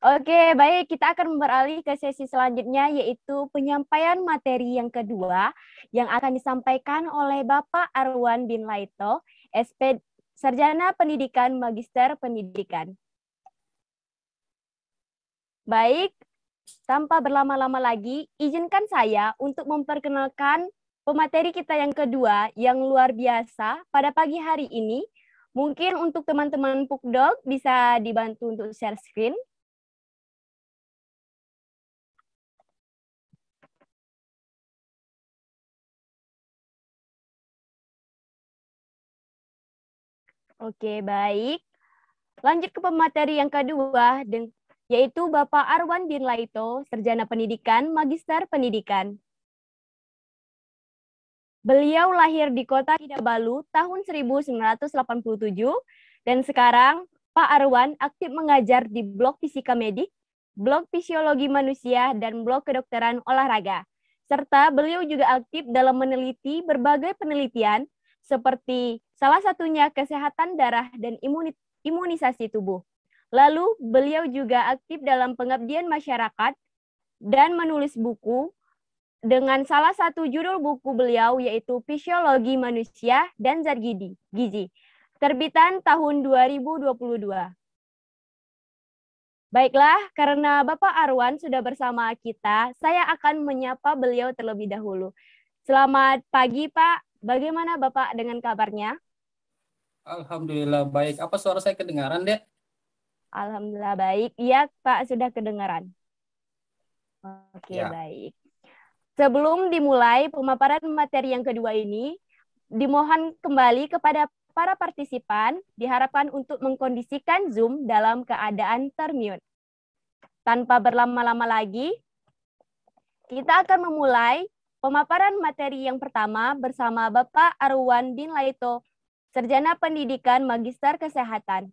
Oke, baik. Kita akan beralih ke sesi selanjutnya, yaitu penyampaian materi yang kedua yang akan disampaikan oleh Bapak Arwan bin Laito, SP Sarjana Pendidikan Magister Pendidikan. Baik, tanpa berlama-lama lagi, izinkan saya untuk memperkenalkan pemateri kita yang kedua yang luar biasa pada pagi hari ini. Mungkin untuk teman-teman Pukdog bisa dibantu untuk share screen. Oke, baik. Lanjut ke pemateri yang kedua, yaitu Bapak Arwan bin Laito, Sarjana Pendidikan, Magister Pendidikan. Beliau lahir di kota Kinabalu tahun 1987 dan sekarang Pak Arwan aktif mengajar di Blok Fisika Medik, Blok Fisiologi Manusia, dan Blok Kedokteran Olahraga. Serta beliau juga aktif dalam meneliti berbagai penelitian seperti salah satunya kesehatan darah dan imunisasi tubuh. Lalu beliau juga aktif dalam pengabdian masyarakat dan menulis buku dengan salah satu judul buku beliau yaitu Fisiologi Manusia dan Zat Gizi, terbitan tahun 2022. Baiklah, karena Bapak Arwan sudah bersama kita, saya akan menyapa beliau terlebih dahulu. Selamat pagi, Pak. Bagaimana Bapak dengan kabarnya? Alhamdulillah baik. Apa suara saya kedengaran, Dek? Alhamdulillah baik. Iya, Pak, sudah kedengaran. Oke, Ya. baik. Sebelum dimulai pemaparan materi yang kedua ini, dimohon kembali kepada para partisipan diharapkan untuk mengkondisikan Zoom dalam keadaan termute. Tanpa berlama-lama lagi, kita akan memulai pemaparan materi yang pertama bersama Bapak Arwan bin Laito, Sarjana Pendidikan Magister Kesehatan.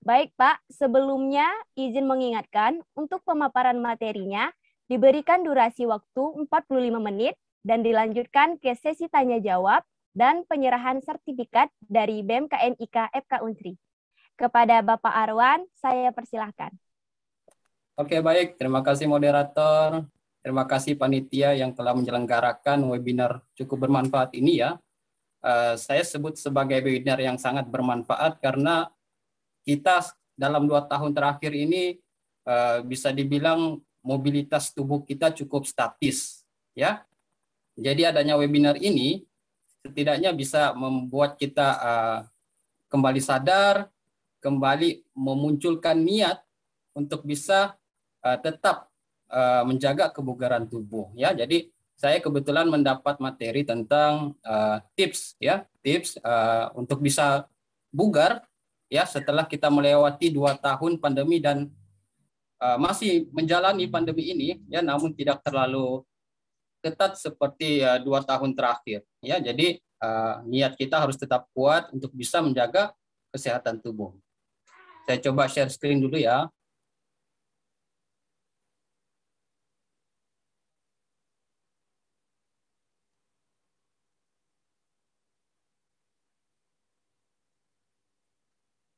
Baik Pak, sebelumnya izin mengingatkan untuk pemaparan materinya diberikan durasi waktu 45 menit dan dilanjutkan ke sesi tanya jawab dan penyerahan sertifikat dari BMKNIK FK Unsri. Kepada Bapak Arwan, saya persilahkan. Oke, baik. Terima kasih moderator. Terima kasih panitia yang telah menyelenggarakan webinar cukup bermanfaat ini ya. Saya sebut sebagai webinar yang sangat bermanfaat karena kita dalam 2 tahun terakhir ini bisa dibilang mobilitas tubuh kita cukup statis ya. Jadi adanya webinar ini setidaknya bisa membuat kita kembali sadar, kembali memunculkan niat untuk bisa tetap menjaga kebugaran tubuh ya. Jadi saya kebetulan mendapat materi tentang tips ya, tips untuk bisa bugar ya setelah kita melewati 2 tahun pandemi dan masih menjalani pandemi ini ya, namun tidak terlalu ketat seperti 2 tahun terakhir ya. Jadi niat kita harus tetap kuat untuk bisa menjaga kesehatan tubuh. Saya coba share screen dulu ya.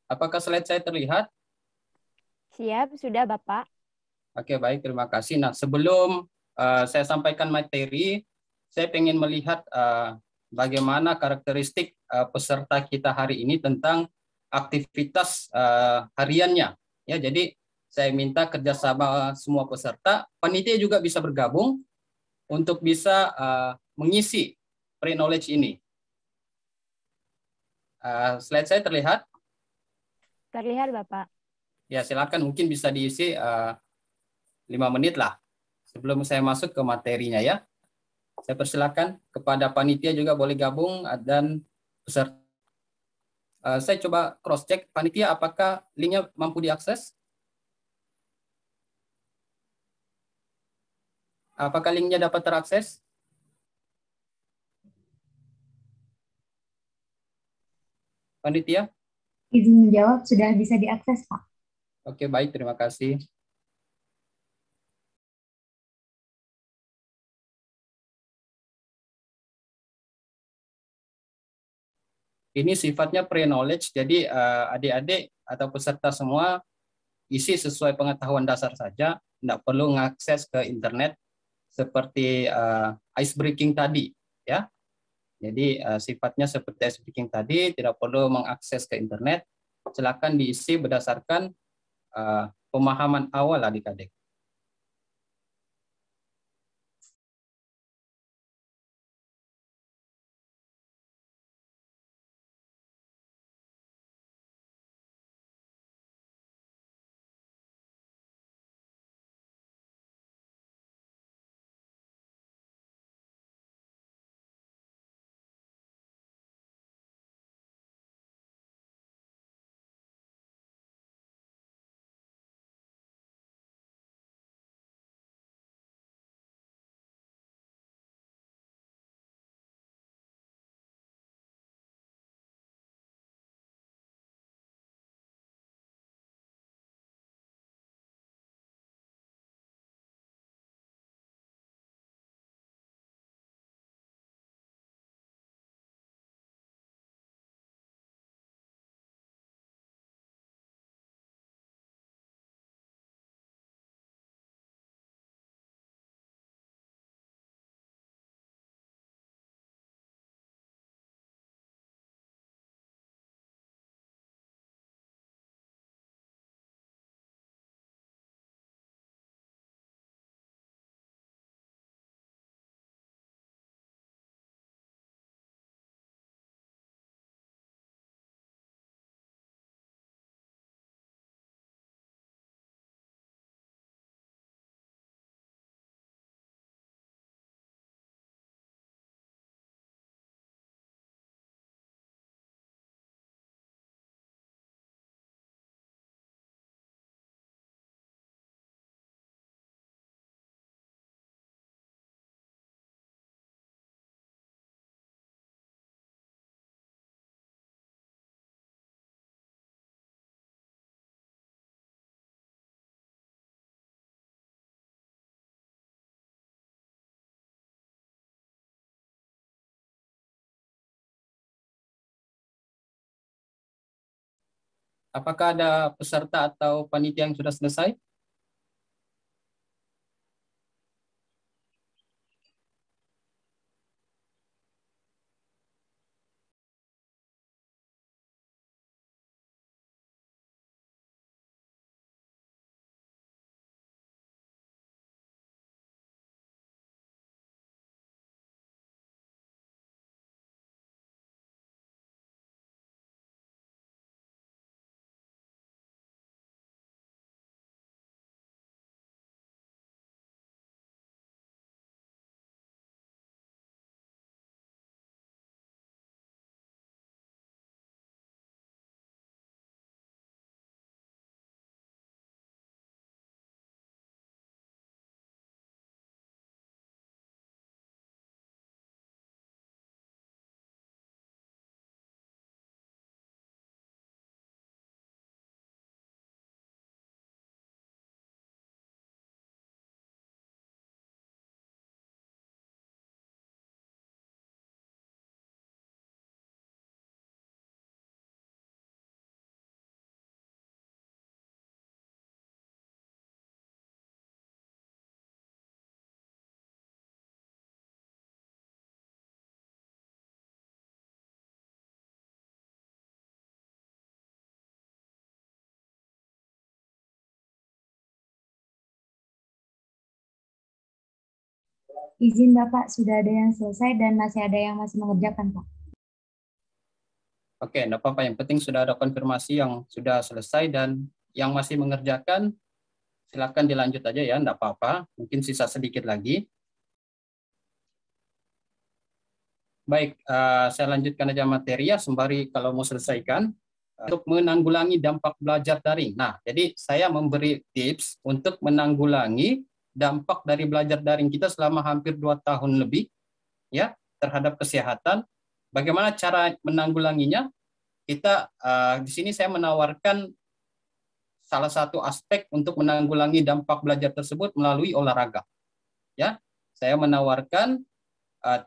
Apakah slide saya terlihat? Siap, sudah Bapak. Oke, baik, terima kasih. Nah, sebelum saya sampaikan materi, saya ingin melihat bagaimana karakteristik peserta kita hari ini tentang aktivitas hariannya. Ya, jadi saya minta kerjasama semua peserta. Panitia juga bisa bergabung untuk bisa mengisi pre-knowledge ini. Slide saya terlihat? Terlihat Bapak. Ya, silakan mungkin bisa diisi 5 menit lah sebelum saya masuk ke materinya ya. Saya persilakan kepada panitia juga boleh gabung dan peserta. Saya coba cross check panitia apakah linknya mampu diakses? Apakah linknya dapat terakses? Panitia? Izin menjawab sudah bisa diakses, Pak. Oke, baik, terima kasih. Ini sifatnya pre-knowledge, jadi adik-adik atau peserta semua isi sesuai pengetahuan dasar saja, tidak perlu mengakses ke internet seperti ice breaking tadi, ya. Jadi sifatnya seperti ice breaking tadi, tidak perlu mengakses ke internet. Silakan diisi berdasarkan pemahaman awal adik-adik. Apakah ada peserta atau panitia yang sudah selesai? Izin Bapak, sudah ada yang selesai dan masih ada yang masih mengerjakan, Pak. Oke, enggak apa-apa. Yang penting sudah ada konfirmasi yang sudah selesai dan yang masih mengerjakan, silakan dilanjut aja ya, enggak apa-apa. Mungkin sisa sedikit lagi. Baik, saya lanjutkan aja materi ya, sembari kalau mau selesaikan. Untuk menanggulangi dampak belajar daring. Nah, jadi saya memberi tips untuk menanggulangi dampak dari belajar daring kita selama hampir 2 tahun lebih ya terhadap kesehatan. Bagaimana cara menanggulanginya? Kita di sini saya menawarkan salah satu aspek untuk menanggulangi dampak belajar tersebut melalui olahraga. Ya, saya menawarkan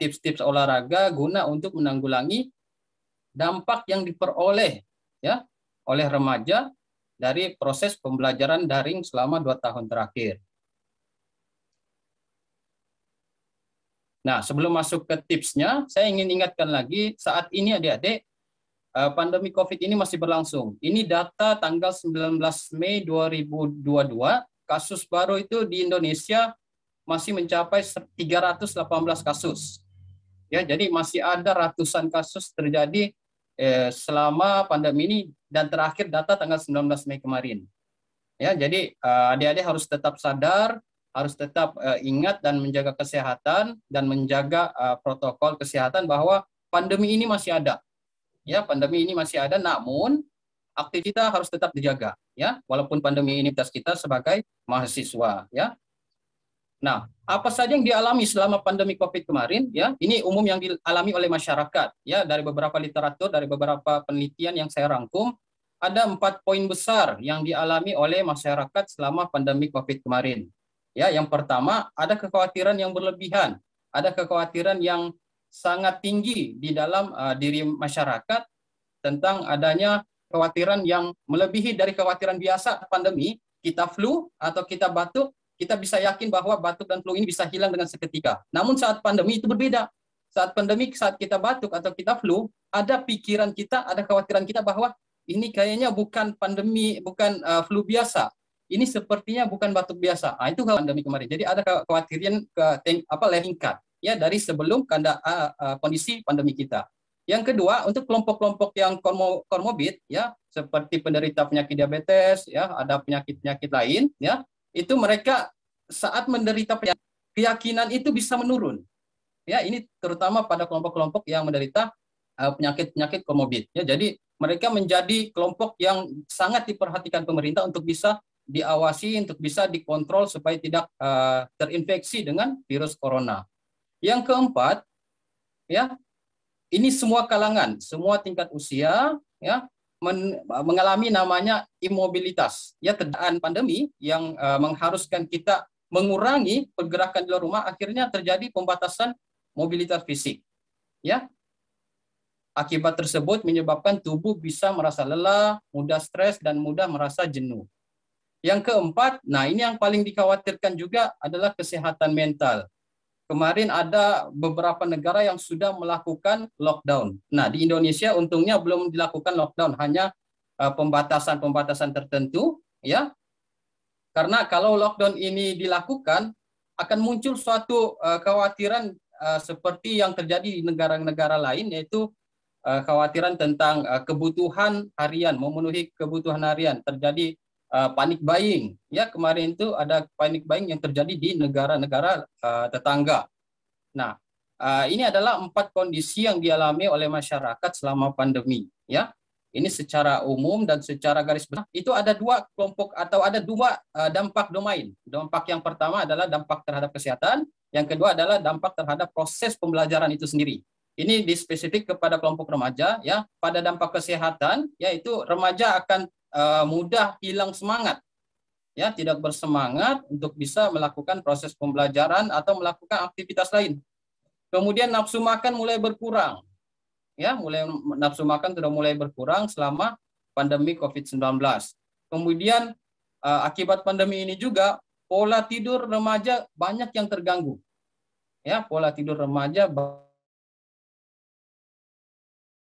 tips-tips olahraga guna untuk menanggulangi dampak yang diperoleh ya oleh remaja dari proses pembelajaran daring selama 2 tahun terakhir. Nah, sebelum masuk ke tipsnya, saya ingin ingatkan lagi, saat ini adik-adik, pandemi COVID ini masih berlangsung. Ini data tanggal 19 Mei 2022, kasus baru itu di Indonesia masih mencapai 318 kasus. Ya, jadi masih ada ratusan kasus terjadi selama pandemi ini, dan terakhir data tanggal 19 Mei kemarin. Ya, jadi adik-adik harus tetap sadar, harus tetap ingat dan menjaga kesehatan dan menjaga protokol kesehatan bahwa pandemi ini masih ada. Ya, pandemi ini masih ada, namun aktivitas harus tetap dijaga, ya, walaupun pandemi ini kita sebagai mahasiswa, ya. Nah, apa saja yang dialami selama pandemi COVID kemarin, ya, ini umum yang dialami oleh masyarakat, ya, dari beberapa literatur, dari beberapa penelitian yang saya rangkum, ada 4 poin besar yang dialami oleh masyarakat selama pandemi COVID kemarin. Ya, yang pertama, ada kekhawatiran yang berlebihan, ada kekhawatiran yang sangat tinggi di dalam diri masyarakat tentang adanya kekhawatiran yang melebihi dari kekhawatiran biasa pandemi. Kita flu atau kita batuk, kita bisa yakin bahwa batuk dan flu ini bisa hilang dengan seketika. Namun saat pandemi itu berbeda. Saat pandemi, saat kita batuk atau kita flu, ada pikiran kita, ada kekhawatiran kita bahwa ini kayaknya bukan pandemi, bukan flu biasa. Ini sepertinya bukan batuk biasa. Nah, itu pandemi kemarin. Jadi ada kekhawatiran meningkat, ya, dari sebelum kondisi pandemi kita. Yang kedua, untuk kelompok-kelompok yang komorbid, ya, seperti penderita penyakit diabetes, ya, ada penyakit-penyakit lain, ya, itu mereka saat menderita penyakit, keyakinan itu bisa menurun. Ya, ini terutama pada kelompok-kelompok yang menderita penyakit-penyakit komorbid. Ya, jadi mereka menjadi kelompok yang sangat diperhatikan pemerintah untuk bisa diawasi, untuk bisa dikontrol supaya tidak terinfeksi dengan virus corona. Yang keempat, ya, ini semua kalangan, semua tingkat usia, ya, mengalami namanya imobilitas. Ya, keadaan pandemi yang mengharuskan kita mengurangi pergerakan di luar rumah, akhirnya terjadi pembatasan mobilitas fisik. Ya, akibat tersebut menyebabkan tubuh bisa merasa lelah, mudah stres, dan mudah merasa jenuh. Yang keempat, nah ini yang paling dikhawatirkan juga adalah kesehatan mental. Kemarin ada beberapa negara yang sudah melakukan lockdown. Nah, di Indonesia untungnya belum dilakukan lockdown, hanya pembatasan-pembatasan tertentu, ya. Karena kalau lockdown ini dilakukan, akan muncul suatu kekhawatiran seperti yang terjadi di negara-negara lain, yaitu kekhawatiran tentang kebutuhan harian, memenuhi kebutuhan harian, terjadi panic buying. Ya, kemarin itu ada panic buying yang terjadi di negara-negara tetangga. Nah, ini adalah 4 kondisi yang dialami oleh masyarakat selama pandemi. Ya, ini secara umum dan secara garis besar itu ada 2 kelompok atau ada 2 dampak domain. Dampak yang pertama adalah dampak terhadap kesehatan, yang kedua adalah dampak terhadap proses pembelajaran itu sendiri. Ini dispesifik kepada kelompok remaja. Ya, pada dampak kesehatan, yaitu remaja akan mudah hilang semangat, ya, tidak bersemangat untuk bisa melakukan proses pembelajaran atau melakukan aktivitas lain. Kemudian nafsu makan mulai berkurang, ya, nafsu makan sudah mulai berkurang selama pandemi COVID-19. Kemudian akibat pandemi ini juga pola tidur remaja banyak yang terganggu, ya, pola tidur remaja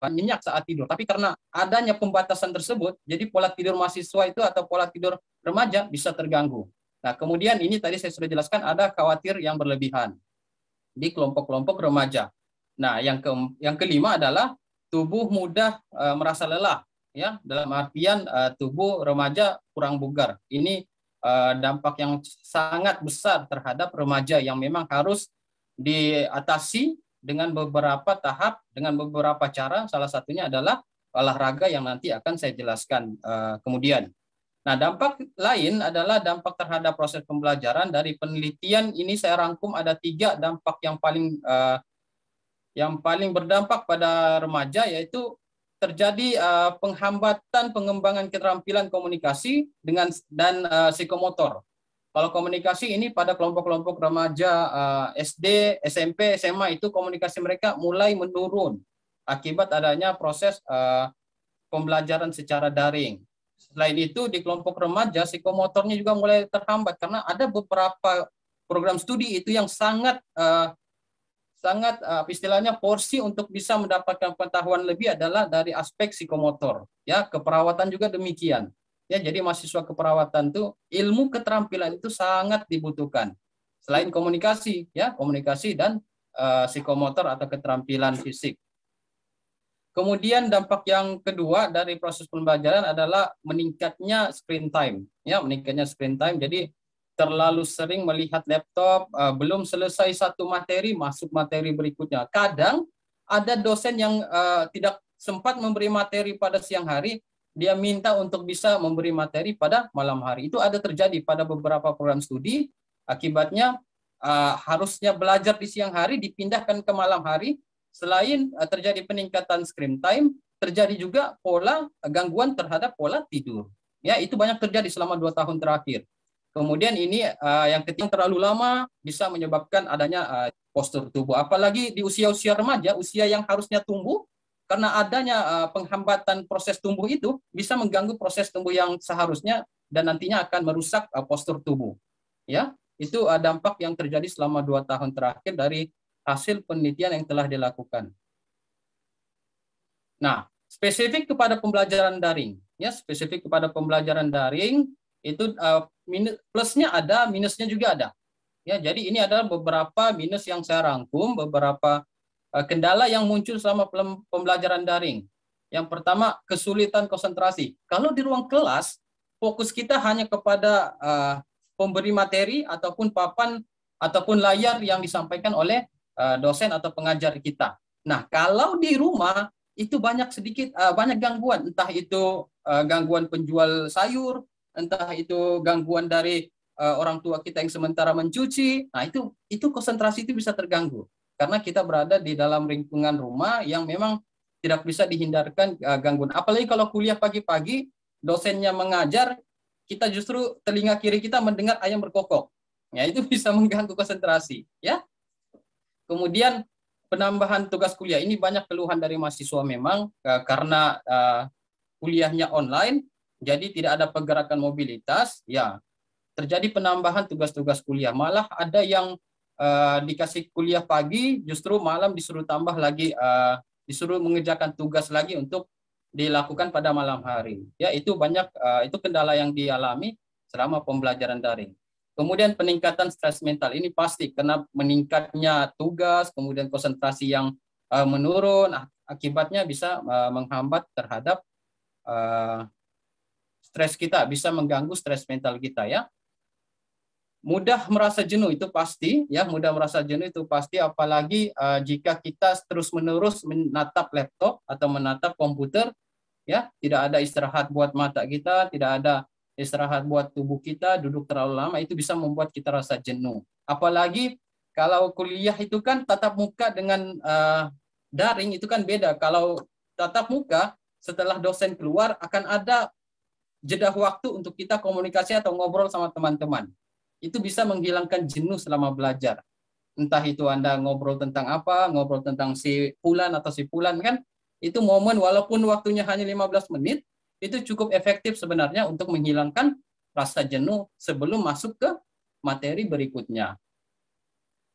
nyenyak saat tidur. Tapi karena adanya pembatasan tersebut, jadi pola tidur mahasiswa itu atau pola tidur remaja bisa terganggu. Nah, kemudian ini tadi saya sudah jelaskan ada khawatir yang berlebihan di kelompok-kelompok remaja. Nah, yang kelima adalah tubuh mudah merasa lelah, ya, dalam artian tubuh remaja kurang bugar. Ini dampak yang sangat besar terhadap remaja yang memang harus diatasi dengan beberapa tahap, dengan beberapa cara. Salah satunya adalah olahraga yang nanti akan saya jelaskan kemudian. Nah, dampak lain adalah dampak terhadap proses pembelajaran. Dari penelitian ini saya rangkum ada 3 dampak yang paling berdampak pada remaja, yaitu terjadi penghambatan pengembangan keterampilan komunikasi dan psikomotor. Kalau komunikasi ini pada kelompok-kelompok remaja SD, SMP, SMA itu komunikasi mereka mulai menurun akibat adanya proses pembelajaran secara daring. Selain itu di kelompok remaja psikomotornya juga mulai terhambat karena ada beberapa program studi itu yang sangat istilahnya porsi untuk bisa mendapatkan pengetahuan lebih adalah dari aspek psikomotor. Ya, keperawatan juga demikian. Ya, jadi mahasiswa keperawatan itu ilmu keterampilan itu sangat dibutuhkan. Selain komunikasi, ya, komunikasi dan psikomotor atau keterampilan fisik. Kemudian dampak yang kedua dari proses pembelajaran adalah meningkatnya screen time. Ya, meningkatnya screen time. Jadi terlalu sering melihat laptop, belum selesai satu materi, masuk materi berikutnya. Kadang ada dosen yang tidak sempat memberi materi pada siang hari, dia minta untuk bisa memberi materi pada malam hari. Itu ada terjadi pada beberapa program studi. Akibatnya harusnya belajar di siang hari dipindahkan ke malam hari. Selain terjadi peningkatan screen time, terjadi juga pola gangguan terhadap pola tidur. Ya, itu banyak terjadi selama 2 tahun terakhir. Kemudian ini yang ketiga, terlalu lama bisa menyebabkan adanya postur tubuh. Apalagi di usia-usia remaja, usia yang harusnya tumbuh, karena adanya penghambatan proses tumbuh itu bisa mengganggu proses tumbuh yang seharusnya dan nantinya akan merusak postur tubuh. Ya, itu dampak yang terjadi selama 2 tahun terakhir dari hasil penelitian yang telah dilakukan. Nah, spesifik kepada pembelajaran daring, ya, spesifik kepada pembelajaran daring itu plusnya ada, minusnya juga ada. Ya, jadi ini adalah beberapa minus yang saya rangkum, beberapa kendala yang muncul selama pembelajaran daring. Yang pertama, kesulitan konsentrasi. Kalau di ruang kelas, fokus kita hanya kepada pemberi materi ataupun papan ataupun layar yang disampaikan oleh dosen atau pengajar kita. Nah, kalau di rumah itu banyak gangguan, entah itu gangguan penjual sayur, entah itu gangguan dari orang tua kita yang sementara mencuci. Nah, itu konsentrasi itu bisa terganggu karena kita berada di dalam lingkungan rumah yang memang tidak bisa dihindarkan gangguan. Apalagi kalau kuliah pagi-pagi, dosennya mengajar, kita justru telinga kiri kita mendengar ayam berkokok. Ya, itu bisa mengganggu konsentrasi, ya. Kemudian penambahan tugas kuliah, ini banyak keluhan dari mahasiswa memang karena kuliahnya online, jadi tidak ada pergerakan mobilitas, ya terjadi penambahan tugas-tugas kuliah. Malah ada yang dikasih kuliah pagi, justru malam disuruh tambah lagi, disuruh mengerjakan tugas lagi untuk dilakukan pada malam hari. Ya, itu banyak, itu kendala yang dialami selama pembelajaran daring. Kemudian peningkatan stres mental, ini pasti karena meningkatnya tugas, kemudian konsentrasi yang menurun, akibatnya bisa menghambat terhadap stres kita, bisa mengganggu stres mental kita, ya. Mudah merasa jenuh itu pasti, ya, mudah merasa jenuh itu pasti, apalagi jika kita terus-menerus menatap laptop atau menatap komputer, ya, tidak ada istirahat buat mata kita, tidak ada istirahat buat tubuh kita, duduk terlalu lama, itu bisa membuat kita rasa jenuh. Apalagi kalau kuliah itu kan tatap muka dengan daring itu kan beda. Kalau tatap muka, setelah dosen keluar akan ada jeda waktu untuk kita komunikasi atau ngobrol sama teman-teman. Itu bisa menghilangkan jenuh selama belajar. Entah itu Anda ngobrol tentang apa, ngobrol tentang si Fulan atau si Fulan, kan itu momen walaupun waktunya hanya 15 menit, itu cukup efektif sebenarnya untuk menghilangkan rasa jenuh sebelum masuk ke materi berikutnya.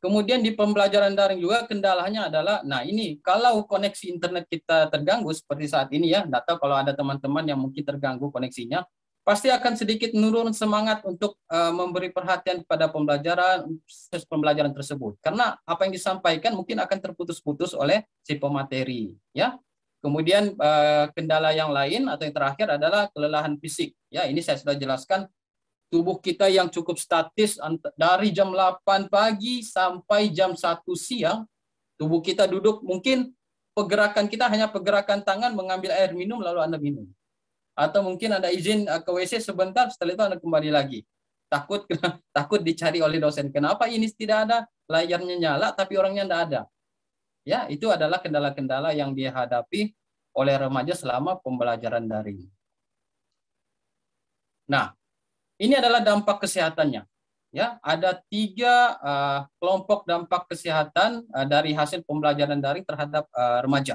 Kemudian di pembelajaran daring juga kendalanya adalah, nah ini kalau koneksi internet kita terganggu seperti saat ini, ya, tidak tahu kalau ada teman-teman yang mungkin terganggu koneksinya, pasti akan sedikit menurun semangat untuk memberi perhatian pada pembelajaran tersebut. Karena apa yang disampaikan mungkin akan terputus-putus oleh si pemateri, ya. Kemudian kendala yang lain atau yang terakhir adalah kelelahan fisik. Ya, ini saya sudah jelaskan, tubuh kita yang cukup statis dari jam 8 pagi sampai jam 1 siang, tubuh kita duduk, mungkin pergerakan kita hanya pergerakan tangan mengambil air minum lalu Anda minum. Atau mungkin Anda izin ke WC sebentar, setelah itu Anda kembali lagi. Takut dicari oleh dosen. Kenapa ini tidak ada? Layarnya nyala tapi orangnya tidak ada. Ya, itu adalah kendala-kendala yang dihadapi oleh remaja selama pembelajaran daring. Nah, ini adalah dampak kesehatannya. Ya, ada 3 kelompok dampak kesehatan dari hasil pembelajaran daring terhadap remaja.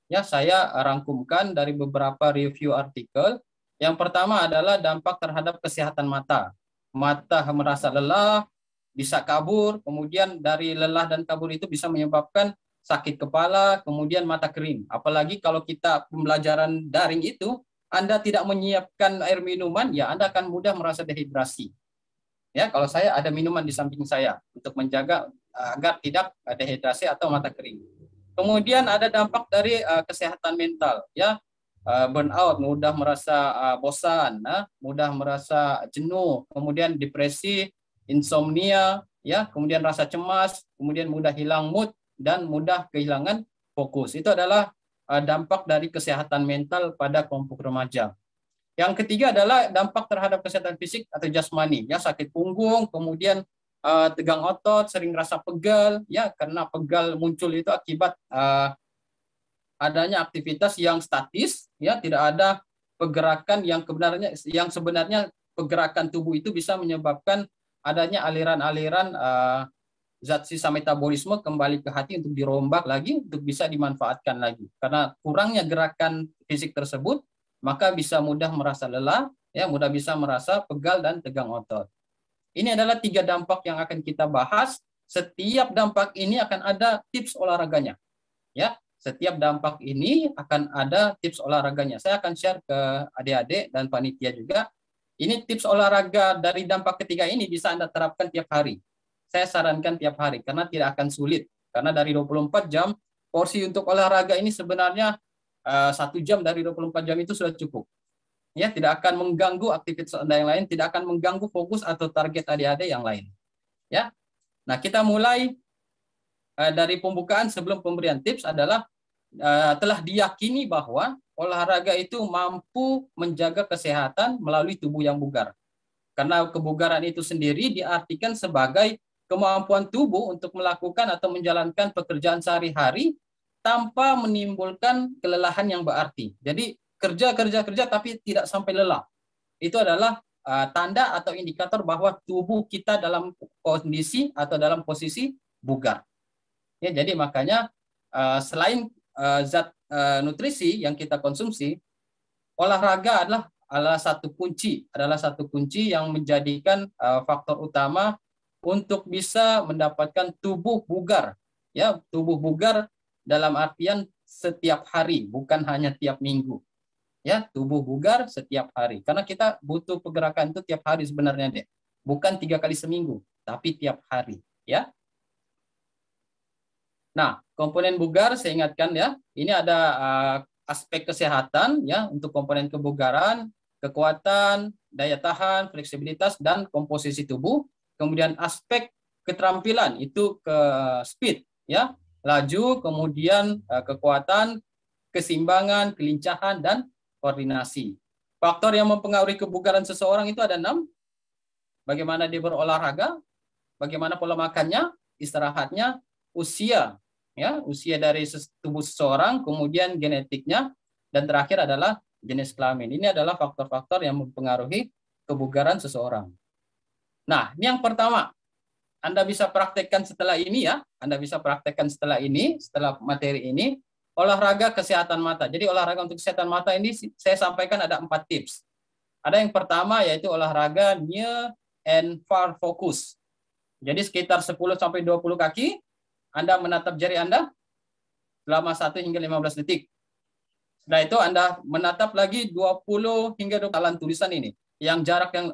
Ya, saya rangkumkan dari beberapa review artikel. Yang pertama adalah dampak terhadap kesehatan mata. Mata merasa lelah, bisa kabur, kemudian dari lelah dan kabur itu bisa menyebabkan sakit kepala, kemudian mata kering. Apalagi kalau kita pembelajaran daring itu, Anda tidak menyiapkan air minuman, ya Anda akan mudah merasa dehidrasi. Ya, kalau saya ada minuman di samping saya untuk menjaga agar tidak dehidrasi atau mata kering. Kemudian ada dampak dari kesehatan mental, ya. Burnout, mudah merasa bosan, mudah merasa jenuh, kemudian depresi, insomnia, ya, kemudian rasa cemas, kemudian mudah hilang mood dan mudah kehilangan fokus. Itu adalah dampak dari kesehatan mental pada kelompok remaja. Yang ketiga adalah dampak terhadap kesehatan fisik atau jasmani, ya, sakit punggung, kemudian tegang otot, sering rasa pegal, ya, karena pegal muncul itu akibat adanya aktivitas yang statis, ya, tidak ada pergerakan yang sebenarnya pergerakan tubuh itu bisa menyebabkan adanya aliran-aliran zat sisa metabolisme kembali ke hati untuk dirombak lagi untuk bisa dimanfaatkan lagi. Karena kurangnya gerakan fisik tersebut, maka bisa mudah merasa lelah, ya, mudah bisa merasa pegal dan tegang otot. Ini adalah 3 dampak yang akan kita bahas. Setiap dampak ini akan ada tips olahraganya, ya. Setiap dampak ini akan ada tips olahraganya. Saya akan share ke adik-adik dan panitia juga. Ini tips olahraga dari dampak ketiga ini bisa Anda terapkan tiap hari. Saya sarankan tiap hari karena tidak akan sulit. Karena dari 24 jam, porsi untuk olahraga ini sebenarnya 1 jam dari 24 jam itu sudah cukup. Ya, tidak akan mengganggu aktivitas Anda yang lain, tidak akan mengganggu fokus atau target adik-adik yang lain. Ya. Nah, kita mulai dari pembukaan sebelum pemberian tips adalah telah diyakini bahwa olahraga itu mampu menjaga kesehatan melalui tubuh yang bugar. Karena kebugaran itu sendiri diartikan sebagai kemampuan tubuh untuk melakukan atau menjalankan pekerjaan sehari-hari tanpa menimbulkan kelelahan yang berarti. Jadi kerja tapi tidak sampai lelah. Itu adalah tanda atau indikator bahwa tubuh kita dalam kondisi atau dalam posisi bugar. Ya, jadi makanya selain zat nutrisi yang kita konsumsi, olahraga adalah satu kunci yang menjadikan faktor utama untuk bisa mendapatkan tubuh bugar. Ya, tubuh bugar dalam artian setiap hari, bukan hanya tiap minggu. Ya, tubuh bugar setiap hari. Karena kita butuh pergerakan itu tiap hari sebenarnya, Dek. Bukan 3 kali seminggu, tapi tiap hari. Ya. Nah, komponen bugar saya ingatkan, ya, ini ada aspek kesehatan, ya, untuk komponen kebugaran, kekuatan, daya tahan, fleksibilitas, dan komposisi tubuh. Kemudian aspek keterampilan itu ke speed, ya, laju, kemudian kekuatan, keseimbangan, kelincahan, dan koordinasi. Faktor yang mempengaruhi kebugaran seseorang itu ada 6. Bagaimana dia berolahraga, bagaimana pola makannya, istirahatnya, usia, ya, usia dari tubuh seseorang, kemudian genetiknya, dan terakhir adalah jenis kelamin. Ini adalah faktor-faktor yang mempengaruhi kebugaran seseorang. Nah, ini yang pertama. Anda bisa praktekkan setelah ini, ya. Anda bisa praktekkan setelah ini, setelah materi ini, olahraga kesehatan mata. Jadi olahraga untuk kesehatan mata ini saya sampaikan ada 4 tips. Ada yang pertama yaitu olahraga near and far focus. Jadi sekitar 10-20 kaki, Anda menatap jari Anda selama 1 hingga 15 detik. Setelah itu Anda menatap lagi 20 hingga 20 dalam tulisan ini.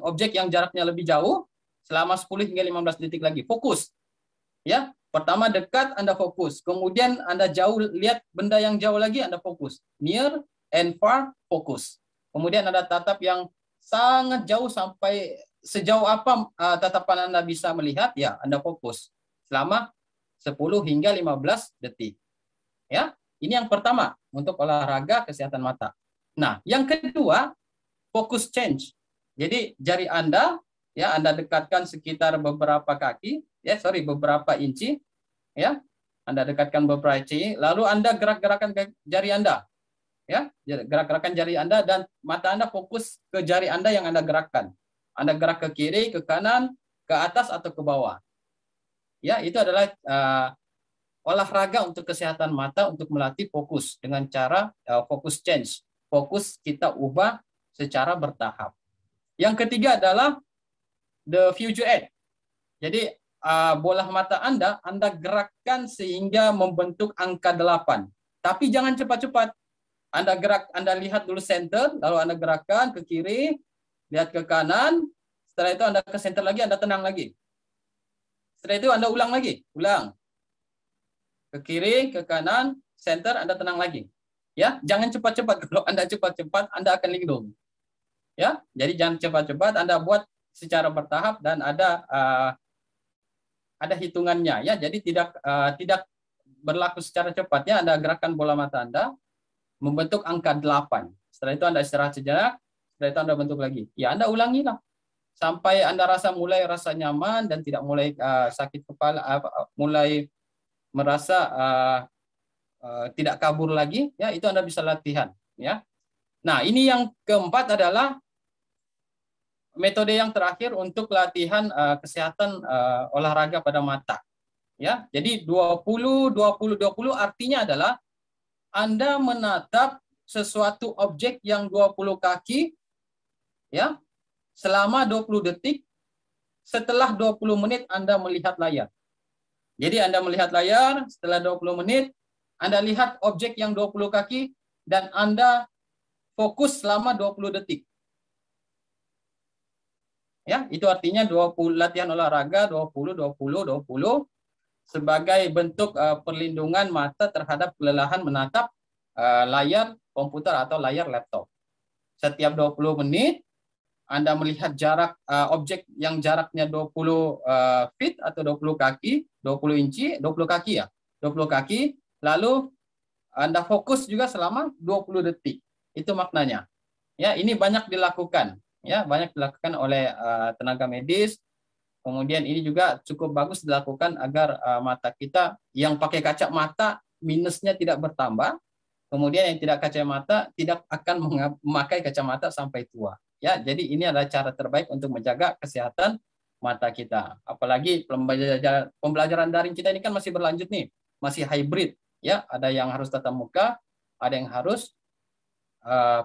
Objek yang jaraknya lebih jauh selama 10 hingga 15 detik lagi. Fokus. Ya, pertama dekat Anda fokus. Kemudian Anda jauh, lihat benda yang jauh lagi Anda fokus. Near and far fokus. Kemudian Anda tatap yang sangat jauh sampai sejauh apa tatapan Anda bisa melihat, ya, Anda fokus selama 10 hingga 15 detik. Ya, ini yang pertama untuk olahraga kesehatan mata. Nah, yang kedua, focus change. Jadi jari Anda, ya, Anda dekatkan sekitar beberapa inci, ya. Anda dekatkan beberapa inci, lalu Anda gerak-gerakan jari Anda. Ya, gerak-gerakan jari Anda dan mata Anda fokus ke jari Anda yang Anda gerakkan. Anda gerak ke kiri, ke kanan, ke atas atau ke bawah. Ya, itu adalah olahraga untuk kesehatan mata untuk melatih fokus dengan cara fokus change. Fokus kita ubah secara bertahap. Yang ketiga adalah the future aid. Jadi bola mata Anda gerakkan sehingga membentuk angka 8. Tapi jangan cepat-cepat. Anda lihat dulu center, lalu Anda gerakkan ke kiri, lihat ke kanan, setelah itu Anda ke center lagi, Anda tenang lagi. Setelah itu Anda ulang lagi, ke kiri, ke kanan, center, Anda tenang lagi. Ya, jangan cepat-cepat. Kalau Anda cepat-cepat, Anda akan linglung. Ya, jadi jangan cepat-cepat. Anda buat secara bertahap dan ada hitungannya. Ya, jadi tidak berlaku secara cepat. Ya, Anda gerakkan bola mata Anda membentuk angka 8. Setelah itu Anda istirahat sejenak. Setelah itu Anda bentuk lagi. Ya, Anda ulangilah sampai Anda mulai rasa nyaman dan tidak mulai sakit kepala, mulai merasa tidak kabur lagi, ya itu Anda bisa latihan, ya. Nah, ini yang keempat adalah metode yang terakhir untuk latihan kesehatan olahraga pada mata. Ya, jadi 20 artinya adalah Anda menatap sesuatu objek yang 20 kaki, ya, selama 20 detik. Setelah 20 menit Anda melihat layar. Jadi Anda melihat layar, setelah 20 menit Anda lihat objek yang 20 kaki dan Anda fokus selama 20 detik. Ya, itu artinya 20 latihan olahraga 20 sebagai bentuk perlindungan mata terhadap kelelahan menatap layar komputer atau layar laptop. Setiap 20 menit Anda melihat jarak objek yang jaraknya 20 feet atau 20 kaki, 20 inci, 20 kaki ya. 20 kaki, lalu Anda fokus juga selama 20 detik. Itu maknanya. Ya, ini banyak dilakukan, ya, banyak dilakukan oleh tenaga medis. Kemudian ini juga cukup bagus dilakukan agar mata kita yang pakai kacamata minusnya tidak bertambah. Kemudian yang tidak kacamata tidak akan memakai kacamata sampai tua. Ya, jadi ini adalah cara terbaik untuk menjaga kesehatan mata kita. Apalagi pembelajaran daring kita ini kan masih berlanjut nih, masih hybrid. Ya, ada yang harus tatap muka, ada yang harus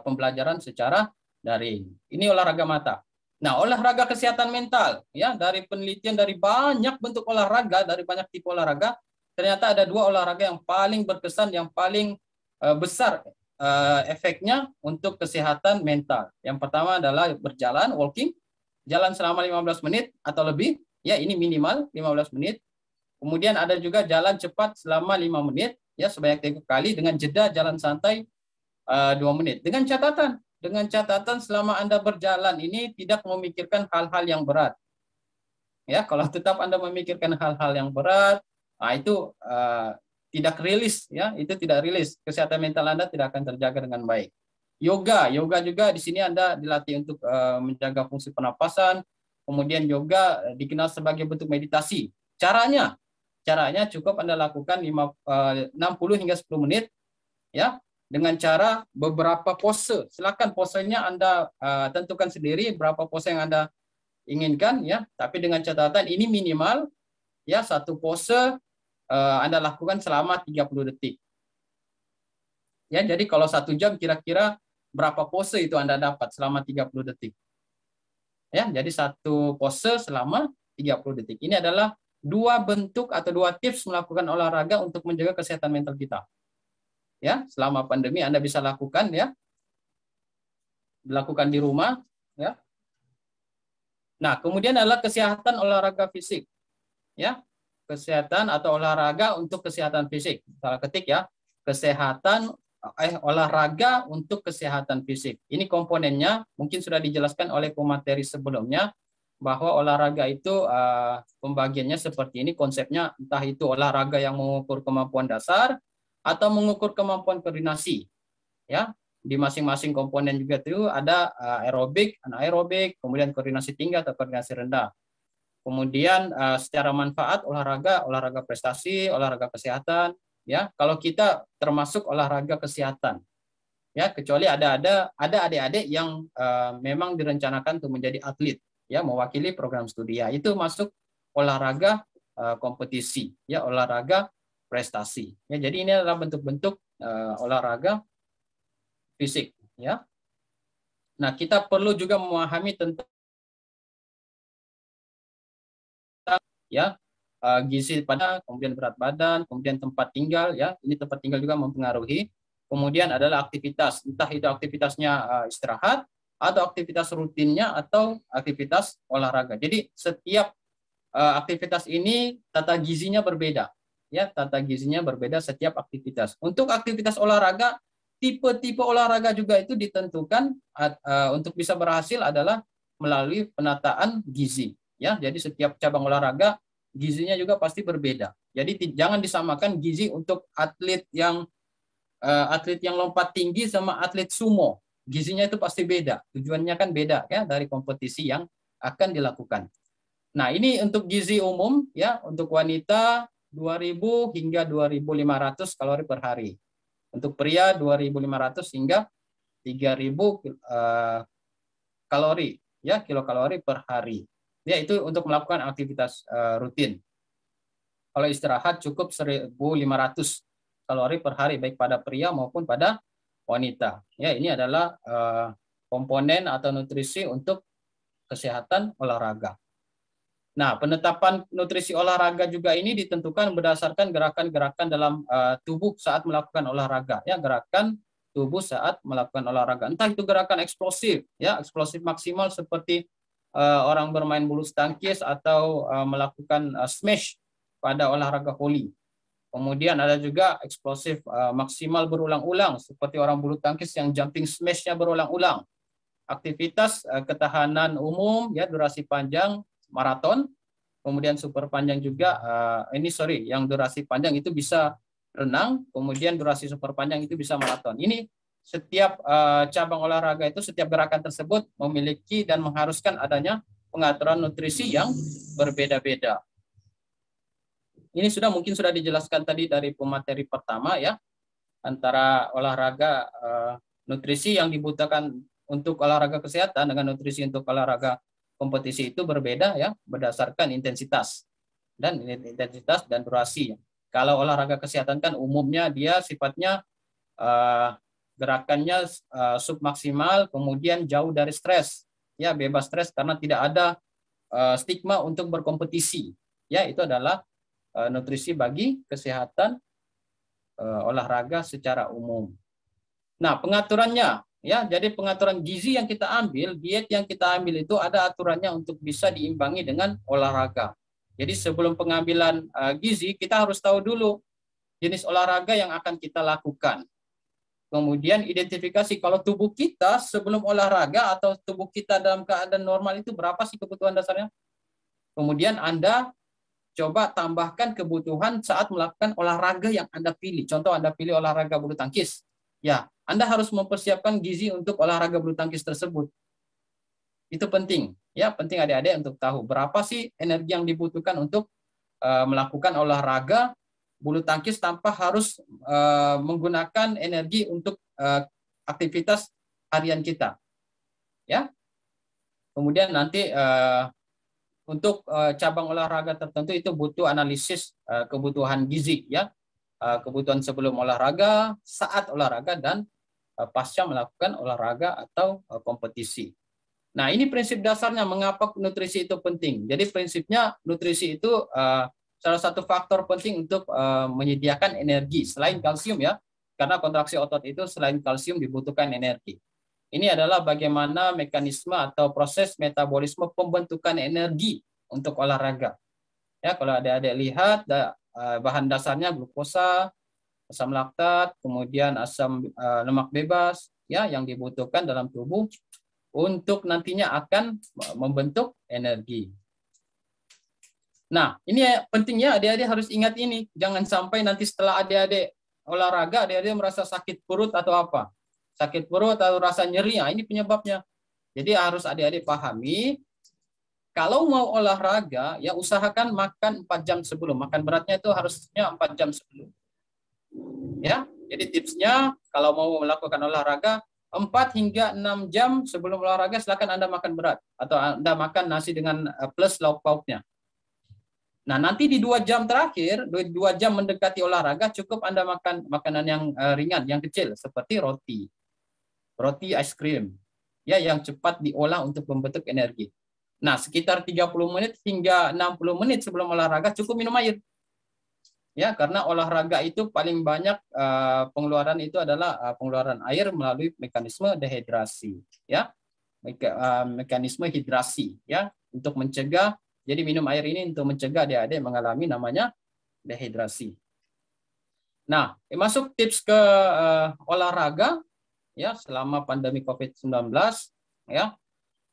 pembelajaran secara daring. Ini olahraga mata. Nah, olahraga kesehatan mental, ya, dari penelitian dari banyak bentuk olahraga, dari banyak tipe olahraga, ternyata ada 2 olahraga yang paling berkesan, yang paling besar efeknya untuk kesehatan mental. Yang pertama adalah berjalan, walking, jalan selama 15 menit atau lebih, ya ini minimal 15 menit. Kemudian ada juga jalan cepat selama 5 menit, ya sebanyak 3 kali dengan jeda jalan santai 2 menit. Dengan catatan selama Anda berjalan ini tidak memikirkan hal-hal yang berat. Ya, kalau tetap Anda memikirkan hal-hal yang berat, nah itu tidak rilis, ya, itu tidak rilis. Kesehatan mental Anda tidak akan terjaga dengan baik. Yoga juga di sini Anda dilatih untuk menjaga fungsi pernapasan. Kemudian yoga dikenal sebagai bentuk meditasi. Caranya cukup Anda lakukan 60 hingga 10 menit, ya, dengan cara beberapa pose. Silakan posenya Anda tentukan sendiri berapa pose yang Anda inginkan, ya. Tapi dengan catatan ini minimal, ya, satu pose Anda lakukan selama 30 detik. Ya, jadi kalau 1 jam kira-kira berapa pose itu Anda dapat selama 30 detik. Ya, jadi satu pose selama 30 detik. Ini adalah 2 bentuk atau 2 tips melakukan olahraga untuk menjaga kesehatan mental kita. Ya, selama pandemi Anda bisa lakukan, ya. Dilakukan di rumah, ya. Nah, kemudian adalah kesehatan olahraga fisik. Ya. Kesehatan atau olahraga untuk kesehatan fisik. Salah ketik, ya. Kesehatan olahraga untuk kesehatan fisik. Ini komponennya mungkin sudah dijelaskan oleh pemateri sebelumnya bahwa olahraga itu pembagiannya seperti ini, konsepnya entah itu olahraga yang mengukur kemampuan dasar atau mengukur kemampuan koordinasi. Ya, di masing-masing komponen juga itu ada aerobik, anaerobik, kemudian koordinasi tinggi atau koordinasi rendah. Kemudian secara manfaat olahraga prestasi, olahraga kesehatan, ya. Kalau kita termasuk olahraga kesehatan, ya, kecuali ada adik-adik yang memang direncanakan untuk menjadi atlet, ya, mewakili program studi, ya, itu masuk olahraga kompetisi, ya, olahraga prestasi. Ya, jadi ini adalah bentuk-bentuk olahraga fisik, ya. Nah, kita perlu juga memahami tentang ya gizi pada, kemudian berat badan, kemudian tempat tinggal ya. Ini tempat tinggal juga mempengaruhi. Kemudian adalah aktivitas, entah itu aktivitasnya istirahat atau aktivitas rutinnya atau aktivitas olahraga. Jadi setiap aktivitas ini tata gizinya berbeda. Ya, tata gizinya berbeda setiap aktivitas. Untuk aktivitas olahraga, tipe-tipe olahraga juga itu ditentukan untuk bisa berhasil adalah melalui penataan gizi. Ya, jadi setiap cabang olahraga gizinya juga pasti berbeda. Jadi jangan disamakan gizi untuk atlet yang lompat tinggi sama atlet sumo. Gizinya itu pasti beda. Tujuannya kan beda ya dari kompetisi yang akan dilakukan. Nah, ini untuk gizi umum ya, untuk wanita 2.000 hingga 2.500 kalori per hari. Untuk pria 2.500 hingga 3.000 kalori ya, kilokalori per hari. Ya, itu untuk melakukan aktivitas rutin. Kalau istirahat cukup 1.500 kalori per hari baik pada pria maupun pada wanita. Ya, ini adalah komponen atau nutrisi untuk kesehatan olahraga. Nah, penetapan nutrisi olahraga juga ini ditentukan berdasarkan gerakan-gerakan dalam tubuh saat melakukan olahraga. Ya, gerakan tubuh saat melakukan olahraga. Entah itu gerakan eksplosif, ya, eksplosif maksimal seperti orang bermain bulu tangkis atau melakukan smash pada olahraga voli. Kemudian ada juga eksplosif maksimal berulang-ulang seperti orang bulu tangkis yang jumping smash-nya berulang-ulang. Aktivitas ketahanan umum, ya, durasi panjang, maraton, kemudian super panjang juga, yang durasi panjang itu bisa renang, kemudian durasi super panjang itu bisa maraton. Ini setiap cabang olahraga itu, setiap gerakan tersebut memiliki dan mengharuskan adanya pengaturan nutrisi yang berbeda-beda. Ini mungkin sudah dijelaskan tadi dari pemateri pertama ya, antara olahraga nutrisi yang dibutuhkan untuk olahraga kesehatan dengan nutrisi untuk olahraga kompetisi itu berbeda ya, berdasarkan intensitas dan durasi. Kalau olahraga kesehatan kan umumnya dia sifatnya gerakannya submaksimal, kemudian jauh dari stres, ya, bebas stres karena tidak ada stigma untuk berkompetisi. Ya, itu adalah nutrisi bagi kesehatan olahraga secara umum. Nah, pengaturannya ya, jadi pengaturan gizi yang kita ambil, diet yang kita ambil itu ada aturannya untuk bisa diimbangi dengan olahraga. Jadi sebelum pengambilan gizi, kita harus tahu dulu jenis olahraga yang akan kita lakukan. Kemudian identifikasi kalau tubuh kita sebelum olahraga atau tubuh kita dalam keadaan normal itu berapa sih kebutuhan dasarnya. Kemudian Anda coba tambahkan kebutuhan saat melakukan olahraga yang Anda pilih. Contoh Anda pilih olahraga bulu tangkis. Ya, Anda harus mempersiapkan gizi untuk olahraga bulu tangkis tersebut. Itu penting. Ya, penting adik-adik untuk tahu berapa sih energi yang dibutuhkan untuk melakukan olahraga bulu tangkis tanpa harus menggunakan energi untuk aktivitas harian kita. Ya. Kemudian nanti untuk cabang olahraga tertentu itu butuh analisis kebutuhan gizi ya. Kebutuhan sebelum olahraga, saat olahraga, dan pasca melakukan olahraga atau kompetisi. Nah, ini prinsip dasarnya mengapa nutrisi itu penting. Jadi prinsipnya nutrisi itu salah satu faktor penting untuk menyediakan energi selain kalsium ya, karena kontraksi otot itu selain kalsium dibutuhkan energi. Ini adalah bagaimana mekanisme atau proses metabolisme pembentukan energi untuk olahraga. Ya, kalau adik-adik lihat bahan dasarnya glukosa, asam laktat, kemudian asam lemak bebas ya yang dibutuhkan dalam tubuh untuk nantinya akan membentuk energi. Nah, ini pentingnya adik-adik harus ingat ini. Jangan sampai nanti setelah adik-adik olahraga, adik-adik merasa sakit perut atau apa. Sakit perut atau rasa nyeri, nah ini penyebabnya. Jadi harus adik-adik pahami, kalau mau olahraga, ya usahakan makan 4 jam sebelum. Makan beratnya itu harusnya 4 jam sebelum. Ya, jadi tipsnya kalau mau melakukan olahraga, 4 hingga 6 jam sebelum olahraga silakan Anda makan berat. Atau Anda makan nasi dengan plus lauk pauknya. Nah, nanti di 2 jam terakhir, 2 jam mendekati olahraga, cukup Anda makan makanan yang ringan, yang kecil, seperti roti, es krim. ya yang cepat diolah untuk membentuk energi. Nah, sekitar 30 menit hingga 60 menit sebelum olahraga cukup minum air. Ya, karena olahraga itu paling banyak pengeluaran itu adalah pengeluaran air melalui mekanisme dehidrasi, ya. Mekanisme hidrasi, ya, untuk mencegah, jadi minum air ini untuk mencegah adik-adik mengalami namanya dehidrasi. Nah, masuk tips ke olahraga, ya, selama pandemi COVID-19, ya,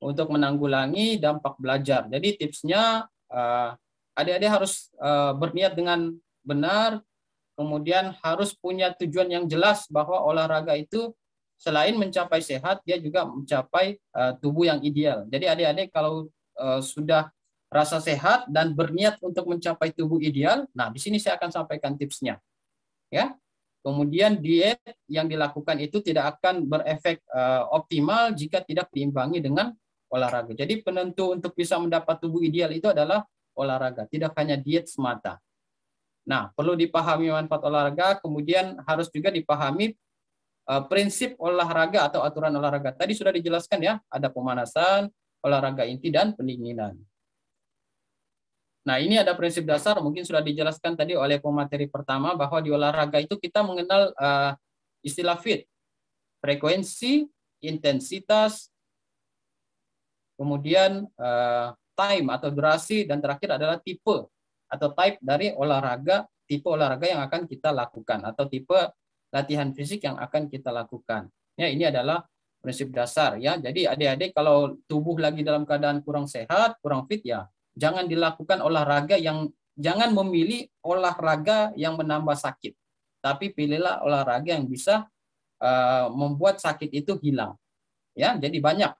untuk menanggulangi dampak belajar. Jadi tipsnya adik-adik harus berniat dengan benar, kemudian harus punya tujuan yang jelas bahwa olahraga itu selain mencapai sehat, dia juga mencapai tubuh yang ideal. Jadi adik-adik kalau sudah rasa sehat dan berniat untuk mencapai tubuh ideal, nah di sini saya akan sampaikan tipsnya. Ya, kemudian diet yang dilakukan itu tidak akan berefek optimal jika tidak diimbangi dengan olahraga. Jadi penentu untuk bisa mendapat tubuh ideal itu adalah olahraga, tidak hanya diet semata. Nah, perlu dipahami manfaat olahraga, kemudian harus juga dipahami prinsip olahraga atau aturan olahraga. Tadi sudah dijelaskan ya, ada pemanasan, olahraga inti, dan pendinginan. Nah, ini ada prinsip dasar, mungkin sudah dijelaskan tadi oleh pemateri pertama, bahwa di olahraga itu kita mengenal istilah FIT, frekuensi, intensitas, kemudian time atau durasi, dan terakhir adalah tipe atau type dari olahraga, tipe olahraga yang akan kita lakukan, atau tipe latihan fisik yang akan kita lakukan. Ya, ini adalah prinsip dasar ya. Jadi adik-adik kalau tubuh lagi dalam keadaan kurang sehat, kurang fit, ya jangan dilakukan olahraga yang, jangan memilih olahraga yang menambah sakit. Tapi pilihlah olahraga yang bisa membuat sakit itu hilang. Ya, jadi banyak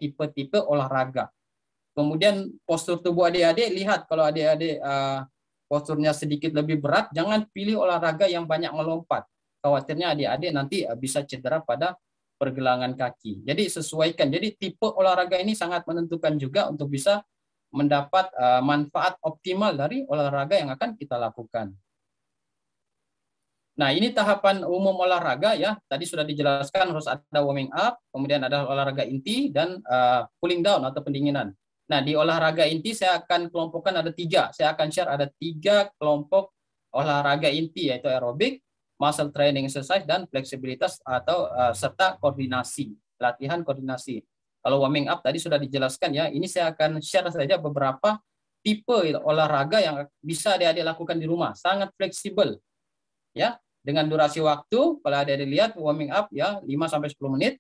tipe-tipe olahraga. Kemudian postur tubuh adik-adik, lihat kalau adik-adik posturnya sedikit lebih berat, jangan pilih olahraga yang banyak melompat. Khawatirnya adik-adik nanti bisa cedera pada pergelangan kaki. Jadi sesuaikan. Jadi tipe olahraga ini sangat menentukan juga untuk bisa mendapat manfaat optimal dari olahraga yang akan kita lakukan. Nah, ini tahapan umum olahraga ya. Tadi sudah dijelaskan harus ada warming up, kemudian ada olahraga inti, dan cooling down atau pendinginan. Nah, di olahraga inti saya akan kelompokkan ada 3. Saya akan share ada 3 kelompok olahraga inti, yaitu aerobik, muscle training exercise, dan fleksibilitas atau serta koordinasi, latihan koordinasi. Kalau warming up tadi sudah dijelaskan ya, ini saya akan share saja beberapa tipe olahraga yang bisa adik-adik lakukan di rumah, sangat fleksibel. Ya, dengan durasi waktu, kalau adik-adik lihat warming up ya 5-10 menit.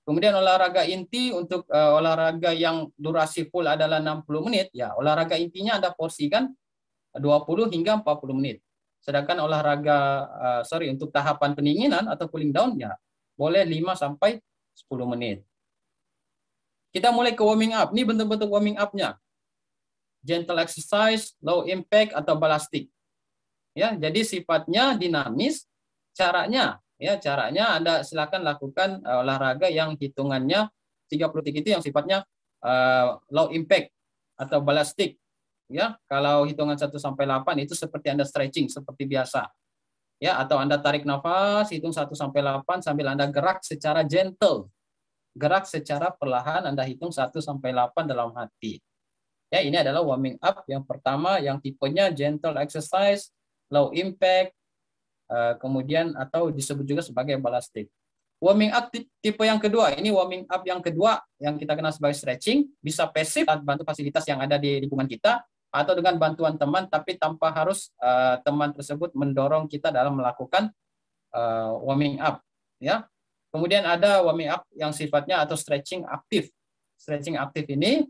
Kemudian olahraga inti untuk olahraga yang durasi full adalah 60 menit, ya olahraga intinya Anda porsikan 20 hingga 40 menit. Sedangkan olahraga untuk tahapan pendinginan atau cooling down ya boleh 5-10 menit. Kita mulai ke warming up. Ini bentuk-bentuk warming up-nya. Gentle exercise, low impact atau ballistic. Ya, jadi sifatnya dinamis. Caranya Anda silakan lakukan olahraga yang hitungannya 30 detik itu yang sifatnya low impact atau ballistic. Ya, kalau hitungan 1 sampai 8 itu seperti Anda stretching seperti biasa. Ya, atau Anda tarik nafas, hitung 1 sampai 8 sambil Anda gerak secara gentle. Gerak secara perlahan, Anda hitung 1 sampai 8 dalam hati. Ya, ini adalah warming up yang pertama yang tipenya gentle exercise, low impact, kemudian atau disebut juga sebagai ballistic. Warming up tipe yang kedua, ini warming up yang kedua yang kita kenal sebagai stretching, bisa pasif bantu fasilitas yang ada di lingkungan kita atau dengan bantuan teman, tapi tanpa harus teman tersebut mendorong kita dalam melakukan warming up. Ya. Kemudian ada warming up yang sifatnya atau stretching aktif. Stretching aktif ini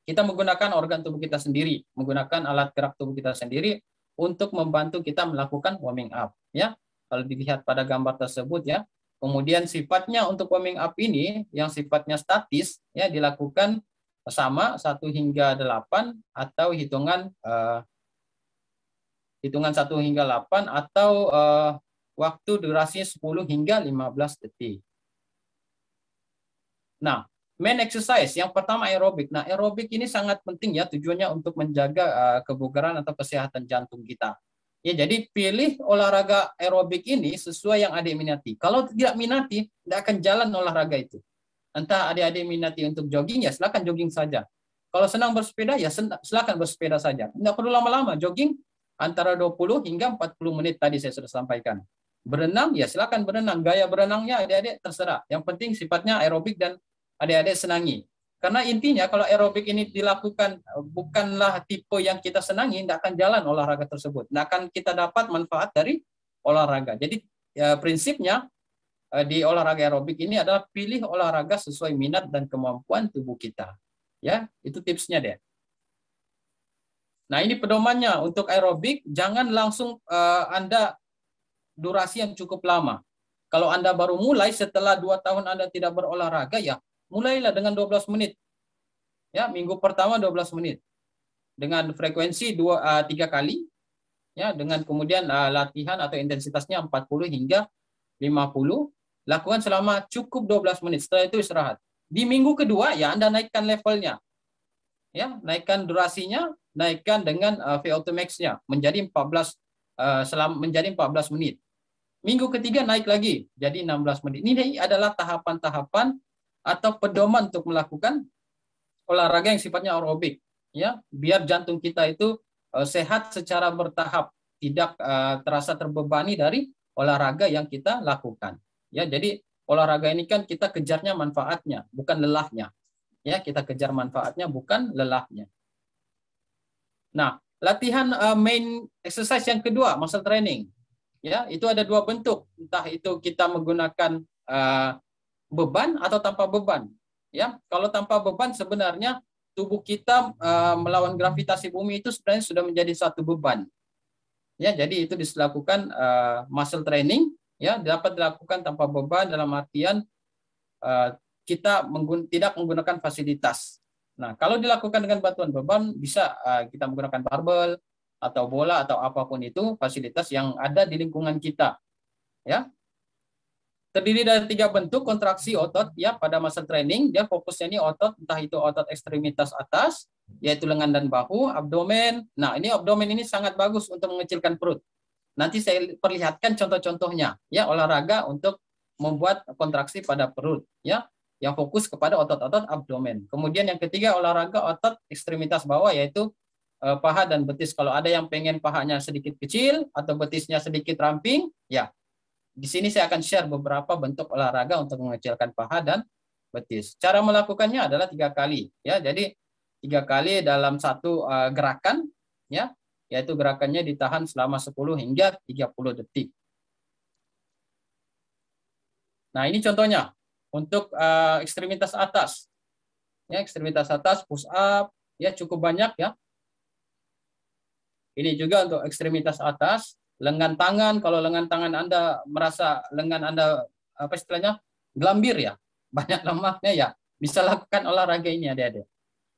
kita menggunakan organ tubuh kita sendiri, menggunakan alat gerak tubuh kita sendiri untuk membantu kita melakukan warming up. Ya, kalau dilihat pada gambar tersebut ya. Kemudian sifatnya untuk warming up ini yang sifatnya statis ya dilakukan sama 1 hingga 8 atau hitungan 1 hingga 8 atau waktu durasinya 10 hingga 15 detik. Nah, main exercise yang pertama aerobik. Nah, aerobik ini sangat penting ya, tujuannya untuk menjaga kebugaran atau kesehatan jantung kita. Ya, jadi pilih olahraga aerobik ini sesuai yang adik minati. Kalau tidak minati, tidak akan jalan olahraga itu. Entah adik-adik minati untuk jogging, ya silakan jogging saja. Kalau senang bersepeda, ya silakan bersepeda saja. Tidak perlu lama-lama, jogging antara 20 hingga 40 menit tadi saya sudah sampaikan. Berenang, ya silakan berenang. Gaya berenangnya adik-adik terserah. Yang penting sifatnya aerobik dan adik-adik senangi. Karena intinya kalau aerobik ini dilakukan bukanlah tipe yang kita senangi, tidak akan jalan olahraga tersebut. Tidak akan kita dapat manfaat dari olahraga. Jadi ya, prinsipnya di olahraga aerobik ini adalah pilih olahraga sesuai minat dan kemampuan tubuh kita. Ya, itu tipsnya deh. Nah, ini pedomannya untuk aerobik, jangan langsung Anda durasi yang cukup lama. Kalau Anda baru mulai setelah 2 tahun Anda tidak berolahraga, ya mulailah dengan 12 menit. Ya, minggu pertama 12 menit. Dengan frekuensi 3 kali. Ya, dengan kemudian latihan atau intensitasnya 40 hingga 50. Lakukan selama cukup 12 menit. Setelah itu istirahat. Di minggu kedua, ya Anda naikkan levelnya. Ya, naikkan durasinya, naikkan dengan VO2 max-nya menjadi 14 menit. Minggu ketiga naik lagi jadi 16 menit. Ini adalah tahapan-tahapan atau pedoman untuk melakukan olahraga yang sifatnya aerobik, ya, biar jantung kita itu sehat secara bertahap, tidak terasa terbebani dari olahraga yang kita lakukan. Ya, jadi olahraga ini kan kita kejarnya manfaatnya, bukan lelahnya. Ya, kita kejar manfaatnya bukan lelahnya. Nah, latihan main exercise yang kedua, muscle training. Ya, itu ada 2 bentuk. Entah itu kita menggunakan beban atau tanpa beban. Ya, kalau tanpa beban sebenarnya tubuh kita melawan gravitasi bumi itu sebenarnya sudah menjadi satu beban. Ya, jadi itu dilakukan muscle training, ya, dapat dilakukan tanpa beban dalam artian kita tidak menggunakan fasilitas. Nah, kalau dilakukan dengan bantuan beban bisa kita menggunakan barbel atau bola atau apapun itu fasilitas yang ada di lingkungan kita. Ya. Terdiri dari 3 bentuk kontraksi otot, ya, pada muscle training. Dia fokusnya ini otot, entah itu otot ekstremitas atas, yaitu lengan dan bahu, abdomen. Nah, ini abdomen ini sangat bagus untuk mengecilkan perut. Nanti saya perlihatkan contoh-contohnya, ya, olahraga untuk membuat kontraksi pada perut, ya, yang fokus kepada otot-otot abdomen. Kemudian yang ketiga olahraga otot ekstremitas bawah, yaitu paha dan betis. Kalau ada yang pengen pahanya sedikit kecil atau betisnya sedikit ramping, ya, di sini saya akan share beberapa bentuk olahraga untuk mengecilkan paha dan betis. Cara melakukannya adalah 3 kali, ya. Jadi 3 kali dalam satu gerakan, ya, yaitu gerakannya ditahan selama 10 hingga 30 detik. Nah, ini contohnya untuk ekstremitas atas. Ya, ekstremitas atas push up, ya, cukup banyak, ya. Ini juga untuk ekstremitas atas, lengan tangan. Kalau lengan tangan Anda merasa lengan Anda apa istilahnya gelambir, ya, banyak lemaknya, ya, bisa lakukan olahraga ini, adik-adik.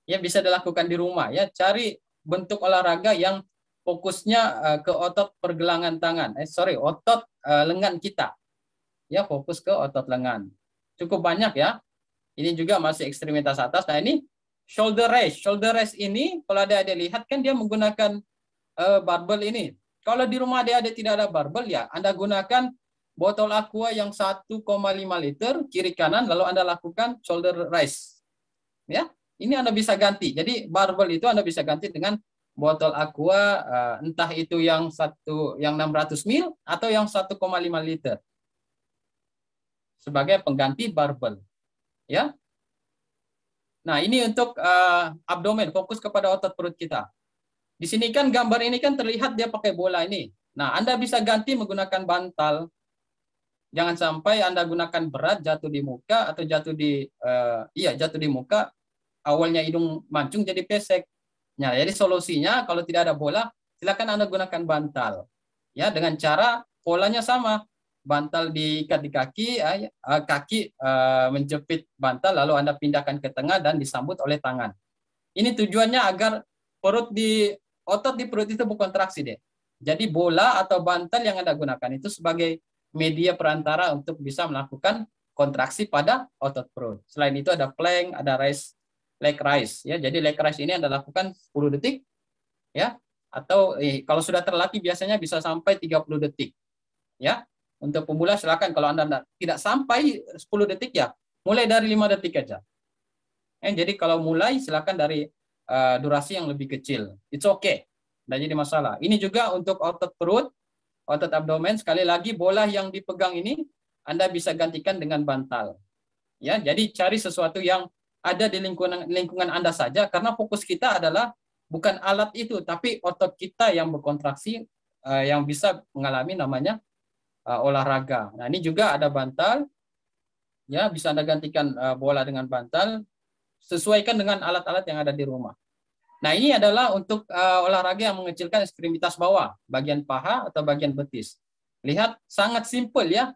Ya, bisa dilakukan di rumah, ya. Cari bentuk olahraga yang fokusnya ke otot pergelangan tangan. Otot lengan kita. Ya, fokus ke otot lengan. Cukup banyak, ya. Ini juga masih ekstremitas atas. Nah, ini shoulder raise. Shoulder raise ini kalau adik-adik lihat kan dia menggunakan barbel ini. Kalau di rumah adik-adik tidak ada barbel, ya Anda gunakan botol aqua yang 1,5 liter kiri kanan, lalu Anda lakukan shoulder raise. Ya, ini Anda bisa ganti. Jadi barbel itu Anda bisa ganti dengan botol aqua, entah itu yang 600 ml atau yang 1,5 liter sebagai pengganti barbel. Ya. Nah, ini untuk abdomen, fokus kepada otot perut kita. Di sini kan gambar ini kan terlihat dia pakai bola ini. Nah, Anda bisa ganti menggunakan bantal. Jangan sampai Anda gunakan berat jatuh di muka atau jatuh di muka, awalnya hidung mancung jadi pesek. Nah, jadi solusinya kalau tidak ada bola, silakan Anda gunakan bantal. Ya, dengan cara polanya sama. Bantal diikat di kaki, kaki menjepit bantal, lalu Anda pindahkan ke tengah dan disambut oleh tangan. Ini tujuannya agar otot di perut itu berkontraksi deh. Jadi bola atau bantal yang Anda gunakan itu sebagai media perantara untuk bisa melakukan kontraksi pada otot perut. Selain itu ada plank, ada leg raise, ya. Jadi leg raise ini Anda lakukan 10 detik, ya. Atau kalau sudah terlatih biasanya bisa sampai 30 detik. Ya. Untuk pemula silakan, kalau Anda tidak sampai 10 detik, ya mulai dari 5 detik aja. Jadi kalau mulai silakan dari durasi yang lebih kecil. It's okay. Tidak jadi masalah. Ini juga untuk otot perut, otot abdomen. Sekali lagi bola yang dipegang ini Anda bisa gantikan dengan bantal. Ya, jadi cari sesuatu yang ada di lingkungan Anda saja, karena fokus kita adalah bukan alat itu, tapi otot kita yang berkontraksi yang bisa mengalami namanya olahraga. Nah, ini juga ada bantal. Ya, bisa Anda gantikan bola dengan bantal, sesuaikan dengan alat-alat yang ada di rumah. Nah, ini adalah untuk olahraga yang mengecilkan ekstremitas bawah, bagian paha atau bagian betis. Lihat, sangat simpel ya.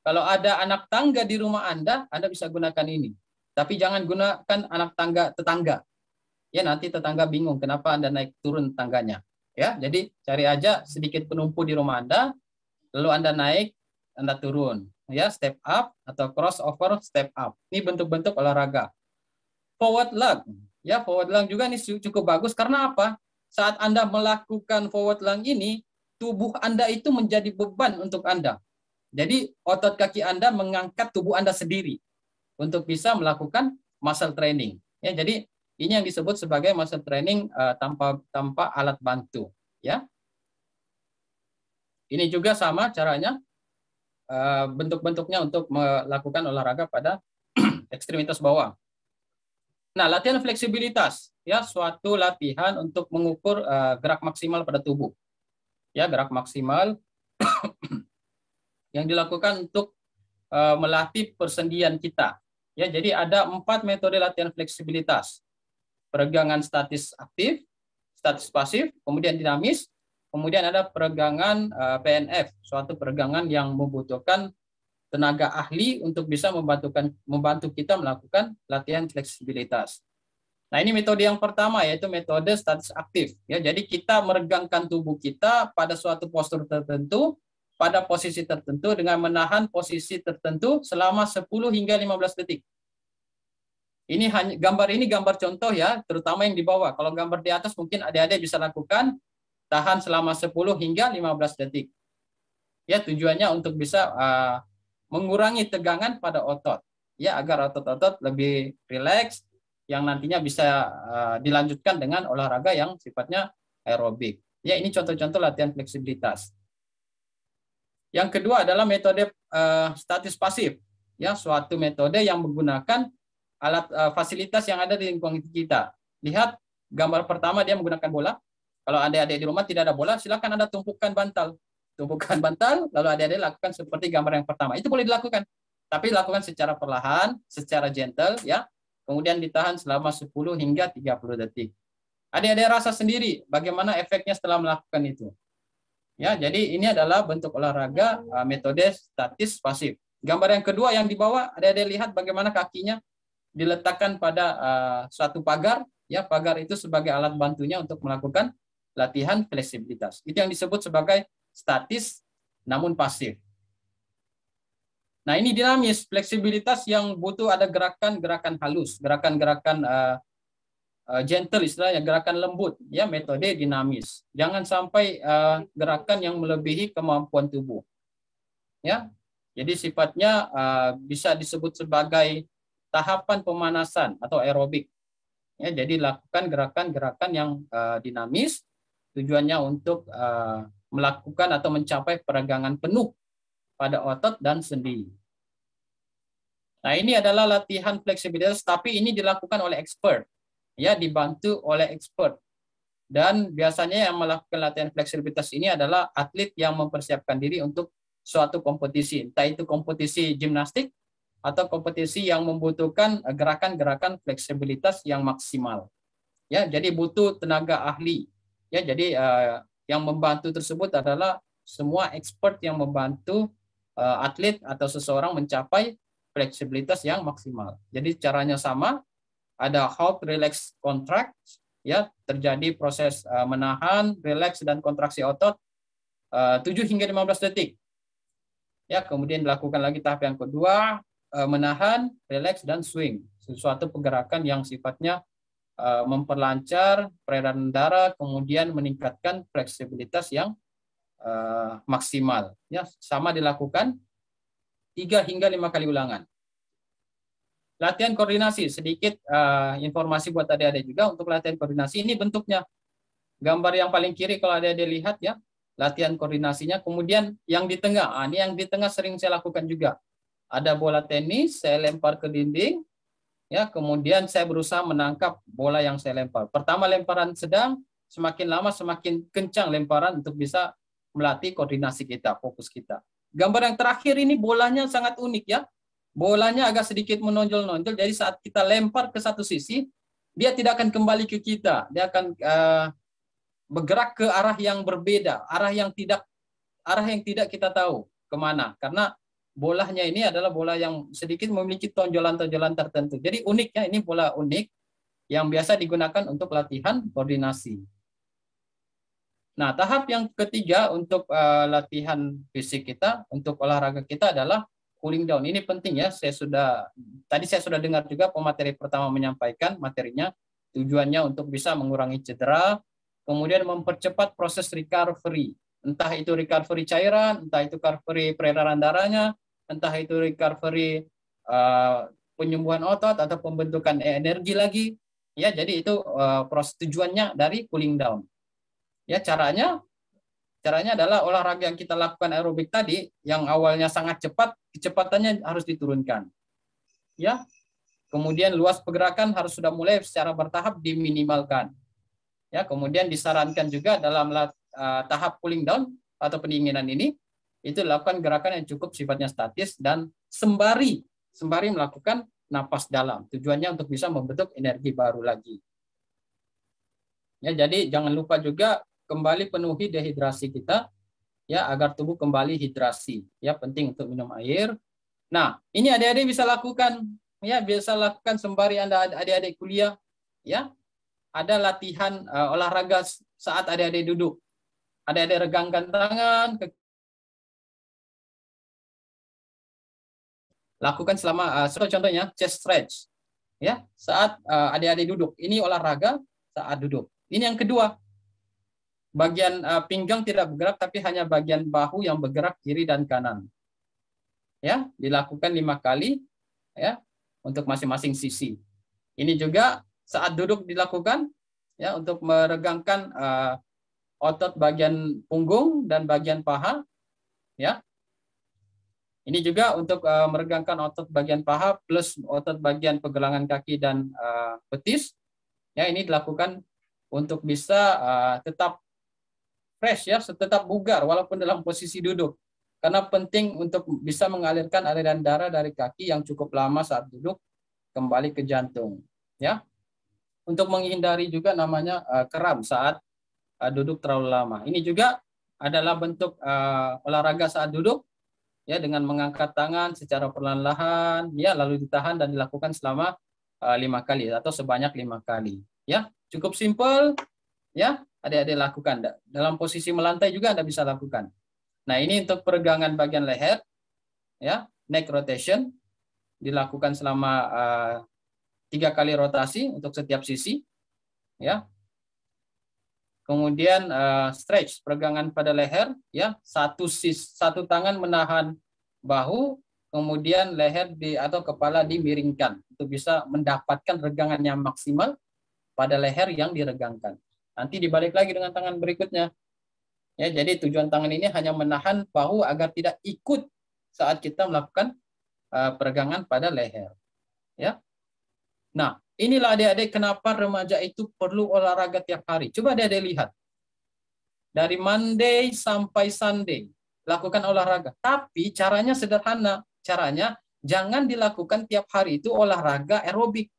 Kalau ada anak tangga di rumah Anda bisa gunakan ini. Tapi jangan gunakan anak tangga tetangga. Ya, nanti tetangga bingung kenapa Anda naik turun tangganya. Ya, jadi cari aja sedikit penumpu di rumah Anda, lalu Anda naik, Anda turun. Ya, step up atau crossover step up. Ini bentuk-bentuk olahraga. Forward lung. Ya, forward lung juga ini cukup bagus karena apa? Saat Anda melakukan forward lung ini, tubuh Anda itu menjadi beban untuk Anda. Jadi otot kaki Anda mengangkat tubuh Anda sendiri untuk bisa melakukan muscle training. Ya, jadi ini yang disebut sebagai muscle training tanpa alat bantu. Ya, ini juga sama caranya, bentuk-bentuknya untuk melakukan olahraga pada ekstremitas bawah. Nah, latihan fleksibilitas, ya, suatu latihan untuk mengukur gerak maksimal pada tubuh. Ya, gerak maksimal yang dilakukan untuk melatih persendian kita. Ya, jadi ada 4 metode latihan fleksibilitas. Peregangan statis aktif, statis pasif, kemudian dinamis, kemudian ada peregangan PNF, suatu peregangan yang membutuhkan tenaga ahli untuk bisa membantu kita melakukan latihan fleksibilitas. Nah, ini metode yang pertama, yaitu metode statis aktif. Ya, jadi kita meregangkan tubuh kita pada suatu postur tertentu, pada posisi tertentu dengan menahan posisi tertentu selama 10 hingga 15 detik. Ini gambar contoh ya, terutama yang di bawah. Kalau gambar di atas mungkin adik-adik bisa lakukan, tahan selama 10 hingga 15 detik. Ya, tujuannya untuk bisa mengurangi tegangan pada otot, ya, agar otot-otot lebih rileks, yang nantinya bisa dilanjutkan dengan olahraga yang sifatnya aerobik. Ya, ini contoh-contoh latihan fleksibilitas. Yang kedua adalah metode statis pasif, ya, suatu metode yang menggunakan alat fasilitas yang ada di lingkungan kita. Lihat gambar pertama, dia menggunakan bola. Kalau adik-adik di rumah tidak ada bola, silakan Anda tumpukan bantal, lalu adik-adik lakukan seperti gambar yang pertama. Itu boleh dilakukan, tapi lakukan secara perlahan, secara gentle, ya. Kemudian ditahan selama 10 hingga 30 detik. Adik-adik rasa sendiri bagaimana efeknya setelah melakukan itu. Ya, jadi ini adalah bentuk olahraga metode statis pasif. Gambar yang kedua yang di bawah, adik-adik lihat bagaimana kakinya diletakkan pada suatu pagar. Ya, pagar itu sebagai alat bantunya untuk melakukan latihan fleksibilitas. Itu yang disebut sebagai statis namun pasif. Nah, ini dinamis, fleksibilitas yang butuh ada gerakan-gerakan halus, gerakan-gerakan gentle, istilahnya gerakan lembut, ya, metode dinamis. Jangan sampai gerakan yang melebihi kemampuan tubuh. Ya, jadi sifatnya bisa disebut sebagai tahapan pemanasan atau aerobik. Ya, jadi lakukan gerakan-gerakan yang dinamis, tujuannya untuk melakukan atau mencapai peregangan penuh pada otot dan sendi. Nah, ini adalah latihan fleksibilitas, tapi ini dilakukan oleh expert, ya, dibantu oleh expert. Dan biasanya yang melakukan latihan fleksibilitas ini adalah atlet yang mempersiapkan diri untuk suatu kompetisi, entah itu kompetisi gimnastik atau kompetisi yang membutuhkan gerakan-gerakan fleksibilitas yang maksimal. Ya, jadi butuh tenaga ahli. Ya, jadi yang membantu tersebut adalah semua expert yang membantu atlet atau seseorang mencapai fleksibilitas yang maksimal. Jadi caranya sama, ada hold, relax, contract, ya, terjadi proses menahan, relax dan kontraksi otot 7 hingga 15 detik. Ya, kemudian dilakukan lagi tahap yang kedua, menahan, relax dan swing. Sesuatu pergerakan yang sifatnya memperlancar peredaran darah, kemudian meningkatkan fleksibilitas yang maksimal. Ya, sama dilakukan 3 hingga 5 kali ulangan. latihan koordinasi. Sedikit informasi buat adik-adik juga untuk latihan koordinasi. Ini bentuknya. Gambar yang paling kiri kalau adik-adik lihat ya, latihan koordinasinya. Kemudian yang di tengah, ini yang di tengah sering saya lakukan juga. Ada bola tenis, saya lempar ke dinding, ya. Kemudian saya berusaha menangkap bola yang saya lempar. Pertama lemparan sedang, semakin lama semakin kencang lemparan untuk bisa melatih koordinasi kita, fokus kita. Gambar yang terakhir ini bolanya sangat unik ya. Bolanya agak sedikit menonjol-nonjol, jadi saat kita lempar ke satu sisi, dia tidak akan kembali ke kita. Dia akan bergerak ke arah yang berbeda, arah yang tidak kita tahu kemana. Karena bolanya ini adalah bola yang sedikit memiliki tonjolan-tonjolan tertentu. Jadi uniknya ini bola unik yang biasa digunakan untuk latihan koordinasi. Nah, tahap yang ketiga untuk latihan fisik kita, untuk olahraga kita adalah cooling down. Ini penting ya. Tadi saya sudah dengar juga pemateri pertama menyampaikan materinya, tujuannya untuk bisa mengurangi cedera, kemudian mempercepat proses recovery. Entah itu recovery cairan, entah itu recovery peredaran darahnya, entah itu recovery penyembuhan otot atau pembentukan energi lagi. Ya, jadi itu proses tujuannya dari cooling down. Ya, caranya adalah olahraga yang kita lakukan aerobik tadi yang awalnya sangat cepat, kecepatannya harus diturunkan. Ya. Kemudian luas pergerakan harus sudah mulai secara bertahap diminimalkan. Ya, kemudian disarankan juga dalam tahap cooling down atau pendinginan ini itu dilakukan gerakan yang cukup sifatnya statis dan sembari melakukan napas dalam. Tujuannya untuk bisa membentuk energi baru lagi. Ya, jadi jangan lupa juga kembali penuhi dehidrasi kita ya agar tubuh kembali hidrasi. Ya, penting untuk minum air. Nah, ini adik-adik bisa lakukan sembari Anda adik-adik kuliah ya. Ada latihan olahraga saat adik-adik duduk. Adik-adik regangkan tangan, lakukan selama contohnya chest stretch ya saat adik-adik duduk. Ini olahraga saat duduk. Ini yang kedua. Bagian pinggang tidak bergerak tapi hanya bagian bahu yang bergerak kiri dan kanan. Ya, dilakukan 5 kali ya untuk masing-masing sisi. Ini juga saat duduk dilakukan ya untuk meregangkan otot bagian punggung dan bagian paha ya. Ini juga untuk meregangkan otot bagian paha plus otot bagian pergelangan kaki dan betis. Ya, ini dilakukan untuk bisa tetap fresh ya, tetap bugar walaupun dalam posisi duduk. Karena penting untuk bisa mengalirkan aliran darah dari kaki yang cukup lama saat duduk kembali ke jantung, ya. Untuk menghindari juga namanya kram saat duduk terlalu lama. Ini juga adalah bentuk olahraga saat duduk ya dengan mengangkat tangan secara perlahan-lahan ya lalu ditahan dan dilakukan selama 5 kali atau sebanyak 5 kali. Ya, cukup simpel ya. Adik-adik lakukan. Dalam posisi melantai juga Anda bisa lakukan. Nah, ini untuk peregangan bagian leher, ya, neck rotation, dilakukan selama 3 kali rotasi untuk setiap sisi, ya. Kemudian stretch, peregangan pada leher, ya, satu tangan menahan bahu, kemudian leher atau kepala dimiringkan untuk bisa mendapatkan regangan yang maksimal pada leher yang diregangkan. Nanti dibalik lagi dengan tangan berikutnya. Ya, jadi tujuan tangan ini hanya menahan bahu agar tidak ikut saat kita melakukan peregangan pada leher. Ya. Nah, inilah adik-adik kenapa remaja itu perlu olahraga tiap hari. Coba adik-adik lihat. Dari Monday sampai Sunday, lakukan olahraga. Tapi caranya sederhana. Caranya jangan dilakukan tiap hari itu olahraga aerobik.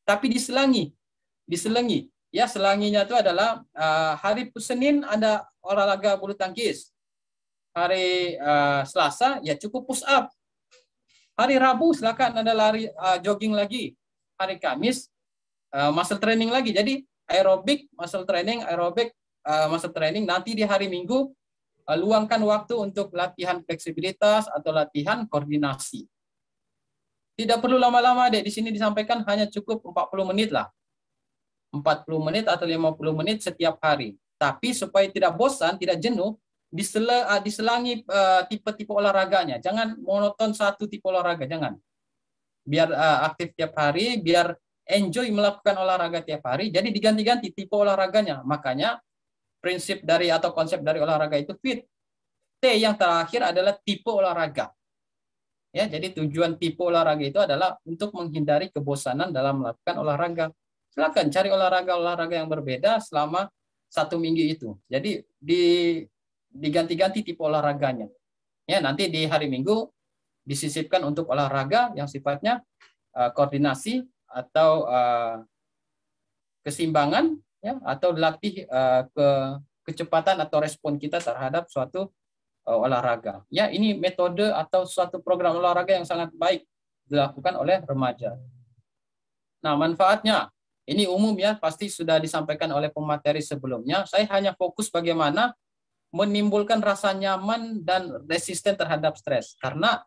Tapi diselangi. Ya, selanginya itu adalah hari Senin ada olahraga bulu tangkis. Hari Selasa ya cukup push up. Hari Rabu silakan Anda lari jogging lagi. Hari Kamis muscle training lagi. Jadi aerobik, muscle training, aerobik, muscle training. Nanti di hari Minggu luangkan waktu untuk latihan fleksibilitas atau latihan koordinasi. Tidak perlu lama-lama, Dek. Di sini disampaikan hanya cukup 40 menit lah. 40 menit atau 50 menit setiap hari. Tapi supaya tidak bosan, tidak jenuh, diselangi tipe-tipe olahraganya. Jangan monoton satu tipe olahraga, jangan. biar aktif tiap hari, biar enjoy melakukan olahraga tiap hari. Jadi diganti-ganti tipe olahraganya. Makanya prinsip dari atau konsep dari olahraga itu fit. T yang terakhir adalah tipe olahraga. Ya, jadi tujuan tipe olahraga itu adalah untuk menghindari kebosanan dalam melakukan olahraga. Silakan cari olahraga-olahraga yang berbeda selama 1 minggu itu. Jadi diganti-ganti tipe olahraganya. Ya, nanti di hari Minggu disisipkan untuk olahraga yang sifatnya koordinasi atau keseimbangan, ya, atau dilatih kecepatan atau respon kita terhadap suatu olahraga. Ya, ini metode atau suatu program olahraga yang sangat baik dilakukan oleh remaja. Nah, manfaatnya ini umum ya, pasti sudah disampaikan oleh pemateri sebelumnya. Saya hanya fokus bagaimana menimbulkan rasa nyaman dan resisten terhadap stres. Karena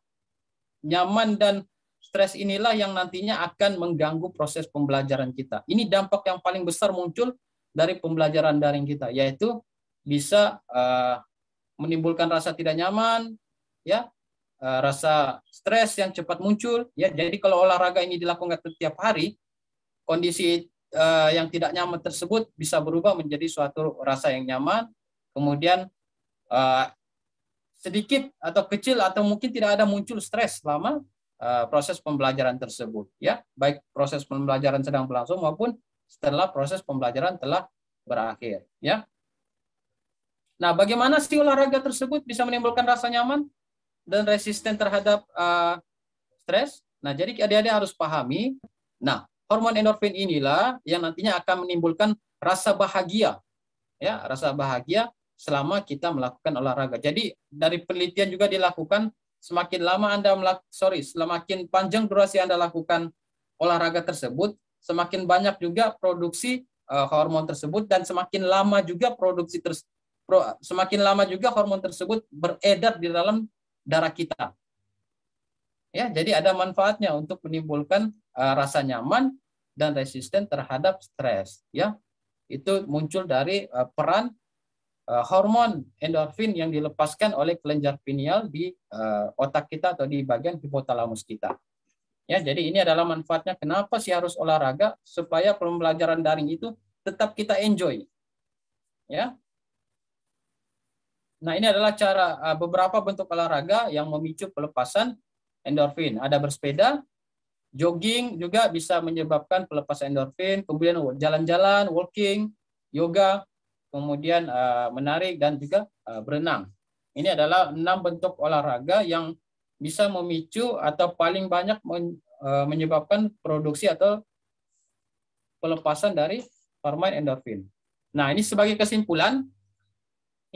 nyaman dan stres inilah yang nantinya akan mengganggu proses pembelajaran kita. Ini dampak yang paling besar muncul dari pembelajaran daring kita, yaitu bisa menimbulkan rasa tidak nyaman, ya, rasa stres yang cepat muncul. Ya, jadi kalau olahraga ini dilakukan setiap hari, kondisi yang tidak nyaman tersebut bisa berubah menjadi suatu rasa yang nyaman. Kemudian sedikit atau kecil atau mungkin tidak ada muncul stres selama proses pembelajaran tersebut. Ya, baik proses pembelajaran sedang berlangsung maupun setelah proses pembelajaran telah berakhir. Ya. Nah, bagaimana sih olahraga tersebut bisa menimbulkan rasa nyaman dan resisten terhadap stres? Nah, jadi adik-adik harus pahami, nah, hormon endorfin inilah yang nantinya akan menimbulkan rasa bahagia, ya, rasa bahagia selama kita melakukan olahraga. Jadi dari penelitian juga dilakukan, semakin lama semakin panjang durasi Anda lakukan olahraga tersebut, semakin banyak juga produksi hormon tersebut dan semakin lama juga hormon tersebut beredar di dalam darah kita. Ya, jadi ada manfaatnya untuk menimbulkan rasa nyaman dan resisten terhadap stres. Ya, itu muncul dari peran hormon endorfin yang dilepaskan oleh kelenjar pineal di otak kita atau di bagian hipotalamus kita. Ya, jadi ini adalah manfaatnya. Kenapa sih harus olahraga? Supaya pembelajaran daring itu tetap kita enjoy. Ya. Nah, ini adalah beberapa bentuk olahraga yang memicu pelepasan endorfin. Ada bersepeda, jogging juga bisa menyebabkan pelepasan endorfin, kemudian jalan-jalan, walking, yoga, kemudian menari dan juga berenang. Ini adalah 6 bentuk olahraga yang bisa memicu atau paling banyak menyebabkan produksi atau pelepasan dari hormon endorfin. Nah, ini sebagai kesimpulan,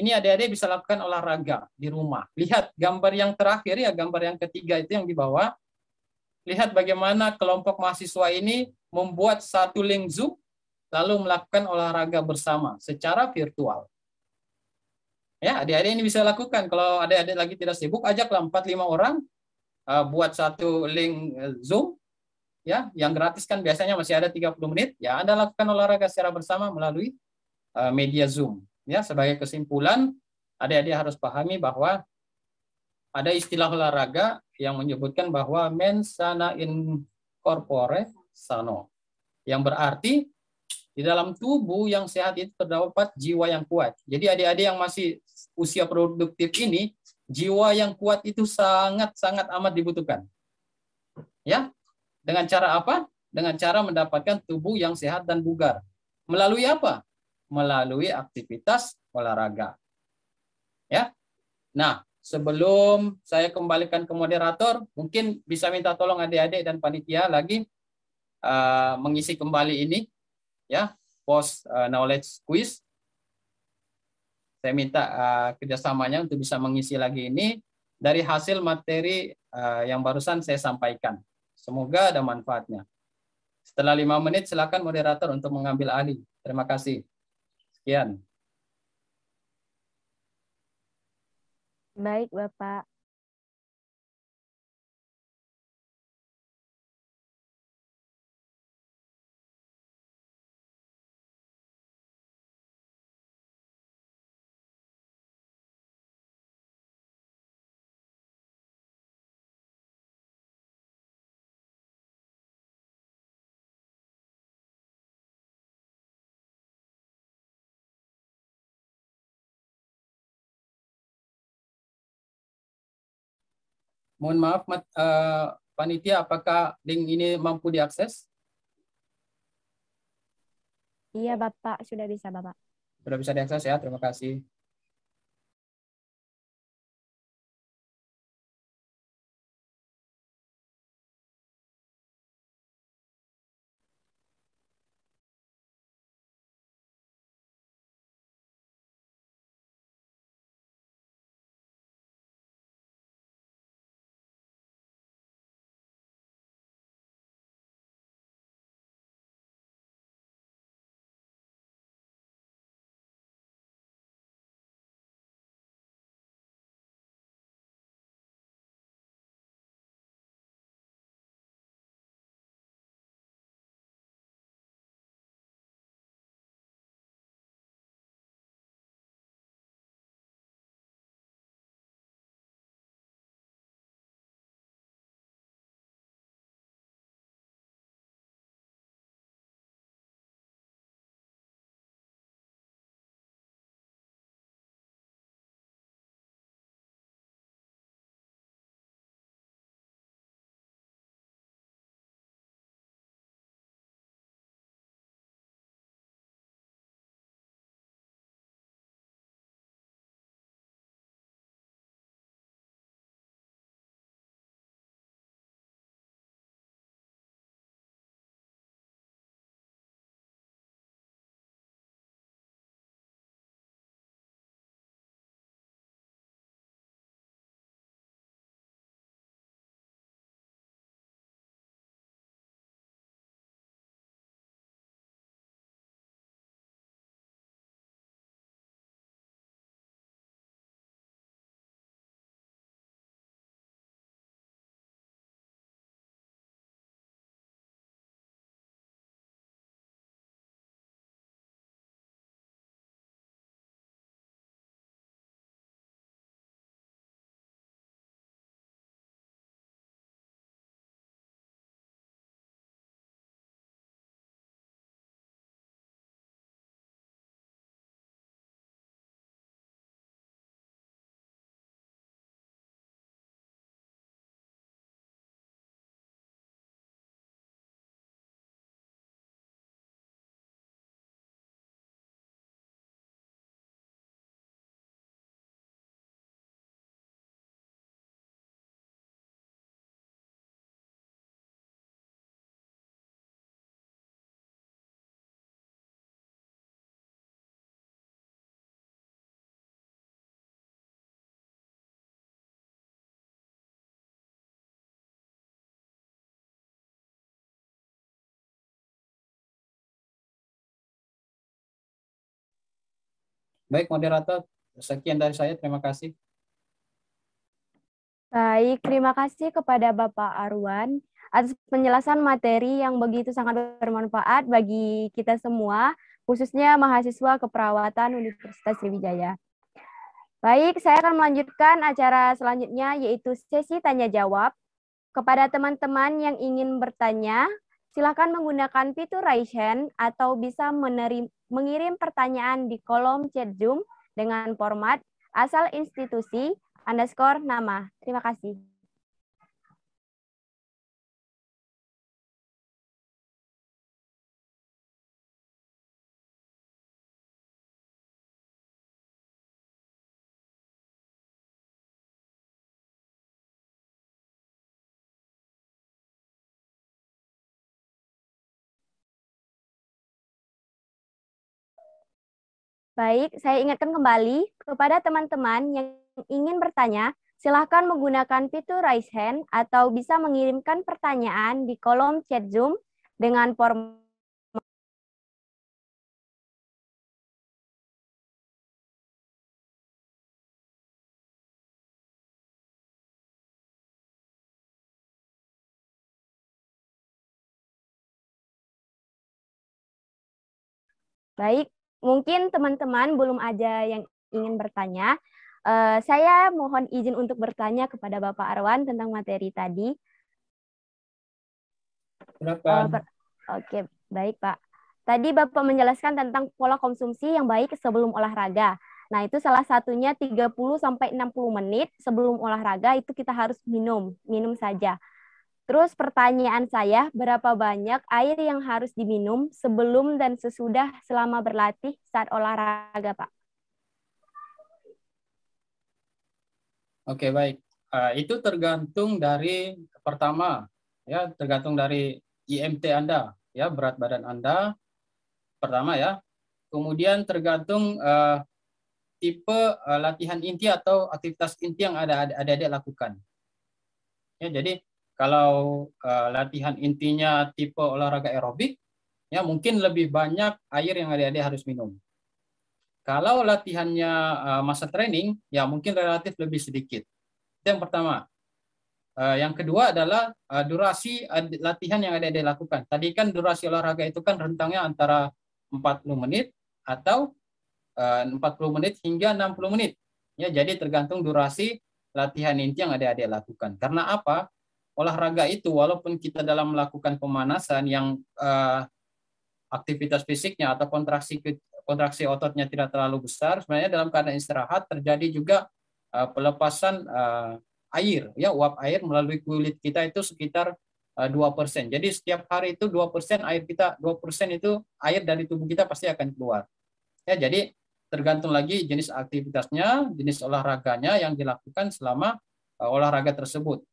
ini adik-adik bisa lakukan olahraga di rumah. Lihat gambar yang terakhir ya, gambar yang ketiga itu yang di bawah. Lihat bagaimana kelompok mahasiswa ini membuat satu link Zoom lalu melakukan olahraga bersama secara virtual. Ya, adik-adik ini bisa lakukan. Kalau adik-adik lagi tidak sibuk, ajaklah 4-5 orang buat satu link Zoom, ya, yang gratis kan biasanya masih ada 30 menit. Ya, Anda lakukan olahraga secara bersama melalui media Zoom. Ya, sebagai kesimpulan, adik-adik harus pahami bahwa ada istilah olahraga yang menyebutkan bahwa mens sana in corpore sano, yang berarti di dalam tubuh yang sehat itu terdapat jiwa yang kuat. Jadi adik-adik yang masih usia produktif ini, jiwa yang kuat itu sangat-sangat amat dibutuhkan. Ya, dengan cara apa? Dengan cara mendapatkan tubuh yang sehat dan bugar. Melalui apa? Melalui aktivitas olahraga. Ya. Nah, sebelum saya kembalikan ke moderator, mungkin bisa minta tolong adik-adik dan panitia lagi mengisi kembali ini, ya, post knowledge quiz. Saya minta kerjasamanya untuk bisa mengisi lagi ini dari hasil materi yang barusan saya sampaikan. Semoga ada manfaatnya. Setelah 5 menit, silakan moderator untuk mengambil alih. Terima kasih. Sekian. Baik, Bapak. Mohon maaf, panitia, apakah link ini mampu diakses? Iya, Bapak. Sudah bisa, Bapak. Sudah bisa diakses ya, terima kasih. Baik, moderator, sekian dari saya. Terima kasih. Baik, terima kasih kepada Bapak Arwan atas penjelasan materi yang begitu sangat bermanfaat bagi kita semua, khususnya mahasiswa keperawatan Universitas Sriwijaya. Baik, saya akan melanjutkan acara selanjutnya, yaitu sesi tanya jawab. Kepada teman-teman yang ingin bertanya, silakan menggunakan fitur raise hand atau bisa mengirim pertanyaan di kolom chat Zoom dengan format asal institusi _ nama. Terima kasih. Baik, saya ingatkan kembali kepada teman-teman yang ingin bertanya, silakan menggunakan fitur raise hand atau bisa mengirimkan pertanyaan di kolom chat Zoom dengan format baik. Mungkin teman-teman belum ada yang ingin bertanya. Saya mohon izin untuk bertanya kepada Bapak Arwan tentang materi tadi. Silakan. Oke, baik Pak. Tadi Bapak menjelaskan tentang pola konsumsi yang baik sebelum olahraga. Nah, itu salah satunya 30 sampai 60 menit sebelum olahraga itu kita harus minum saja. Terus pertanyaan saya, berapa banyak air yang harus diminum sebelum dan sesudah selama berlatih saat olahraga, Pak? Oke, baik. Itu tergantung dari pertama, ya, tergantung dari IMT Anda, ya, berat badan Anda pertama ya. Kemudian tergantung tipe latihan inti atau aktivitas inti yang adik-adik lakukan. Ya, jadi kalau latihan intinya tipe olahraga aerobik, ya mungkin lebih banyak air yang adik-adik harus minum. Kalau latihannya masa training, ya mungkin relatif lebih sedikit. Itu yang pertama. Yang kedua adalah durasi latihan yang adik-adik lakukan. Tadi kan durasi olahraga itu kan rentangnya antara 40 menit atau 40 menit hingga 60 menit. Ya, jadi tergantung durasi latihan inti yang adik-adik lakukan. Karena apa? Olahraga itu walaupun kita dalam melakukan pemanasan yang aktivitas fisiknya atau kontraksi ototnya tidak terlalu besar, sebenarnya dalam keadaan istirahat terjadi juga pelepasan air, ya, uap air melalui kulit kita itu sekitar 2%. Jadi setiap hari itu 2% air kita, 2% itu air dari tubuh kita pasti akan keluar. Ya, jadi tergantung lagi jenis aktivitasnya, jenis olahraganya yang dilakukan selama olahraga tersebut,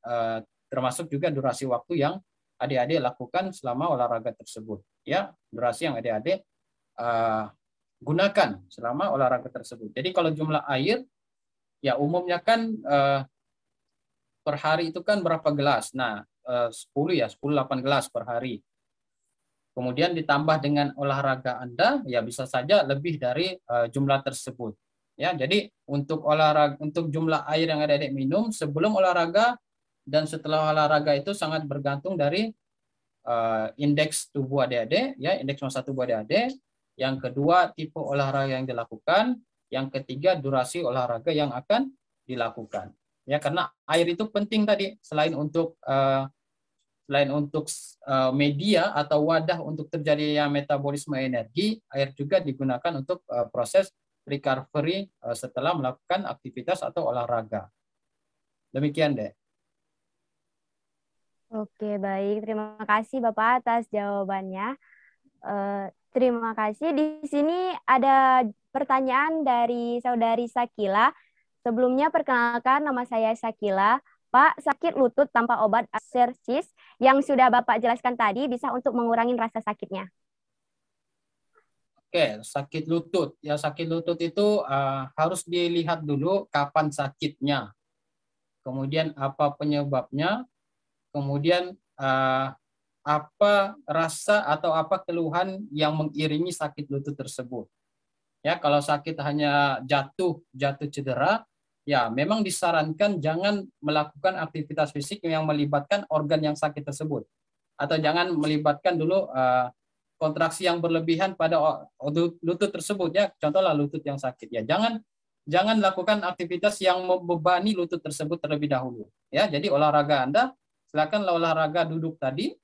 termasuk juga durasi waktu yang adik-adik lakukan selama olahraga tersebut. Ya, durasi yang adik-adik gunakan selama olahraga tersebut. Jadi kalau jumlah air, ya umumnya kan per hari itu kan berapa gelas? Nah, 10-8 gelas per hari. Kemudian ditambah dengan olahraga Anda, ya bisa saja lebih dari jumlah tersebut. Ya, jadi untuk jumlah air yang adik-adik minum sebelum olahraga dan setelah olahraga itu sangat bergantung dari indeks tubuh adik-adik, ya, indeks massa tubuh adik-adik. Yang kedua, tipe olahraga yang dilakukan. Yang ketiga, durasi olahraga yang akan dilakukan. Ya, karena air itu penting tadi, selain untuk media atau wadah untuk terjadinya metabolisme energi, air juga digunakan untuk proses recovery setelah melakukan aktivitas atau olahraga. Demikian deh. Oke, baik. Terima kasih Bapak atas jawabannya. Terima kasih. Di sini ada pertanyaan dari Saudari Sakila. Sebelumnya perkenalkan, nama saya Sakila. Pak, sakit lutut tanpa obat Exercis yang sudah Bapak jelaskan tadi bisa untuk mengurangi rasa sakitnya. Oke, sakit lutut. Ya, sakit lutut itu harus dilihat dulu kapan sakitnya. Kemudian apa penyebabnya. Kemudian apa rasa atau apa keluhan yang mengiringi sakit lutut tersebut. Ya, kalau sakit hanya jatuh cedera, ya memang disarankan jangan melakukan aktivitas fisik yang melibatkan organ yang sakit tersebut. Atau jangan melibatkan dulu kontraksi yang berlebihan pada lutut tersebut, ya. Contohlah lutut yang sakit, ya. Jangan lakukan aktivitas yang membebani lutut tersebut terlebih dahulu. Ya, jadi olahraga Anda silakan olahraga duduk tadi,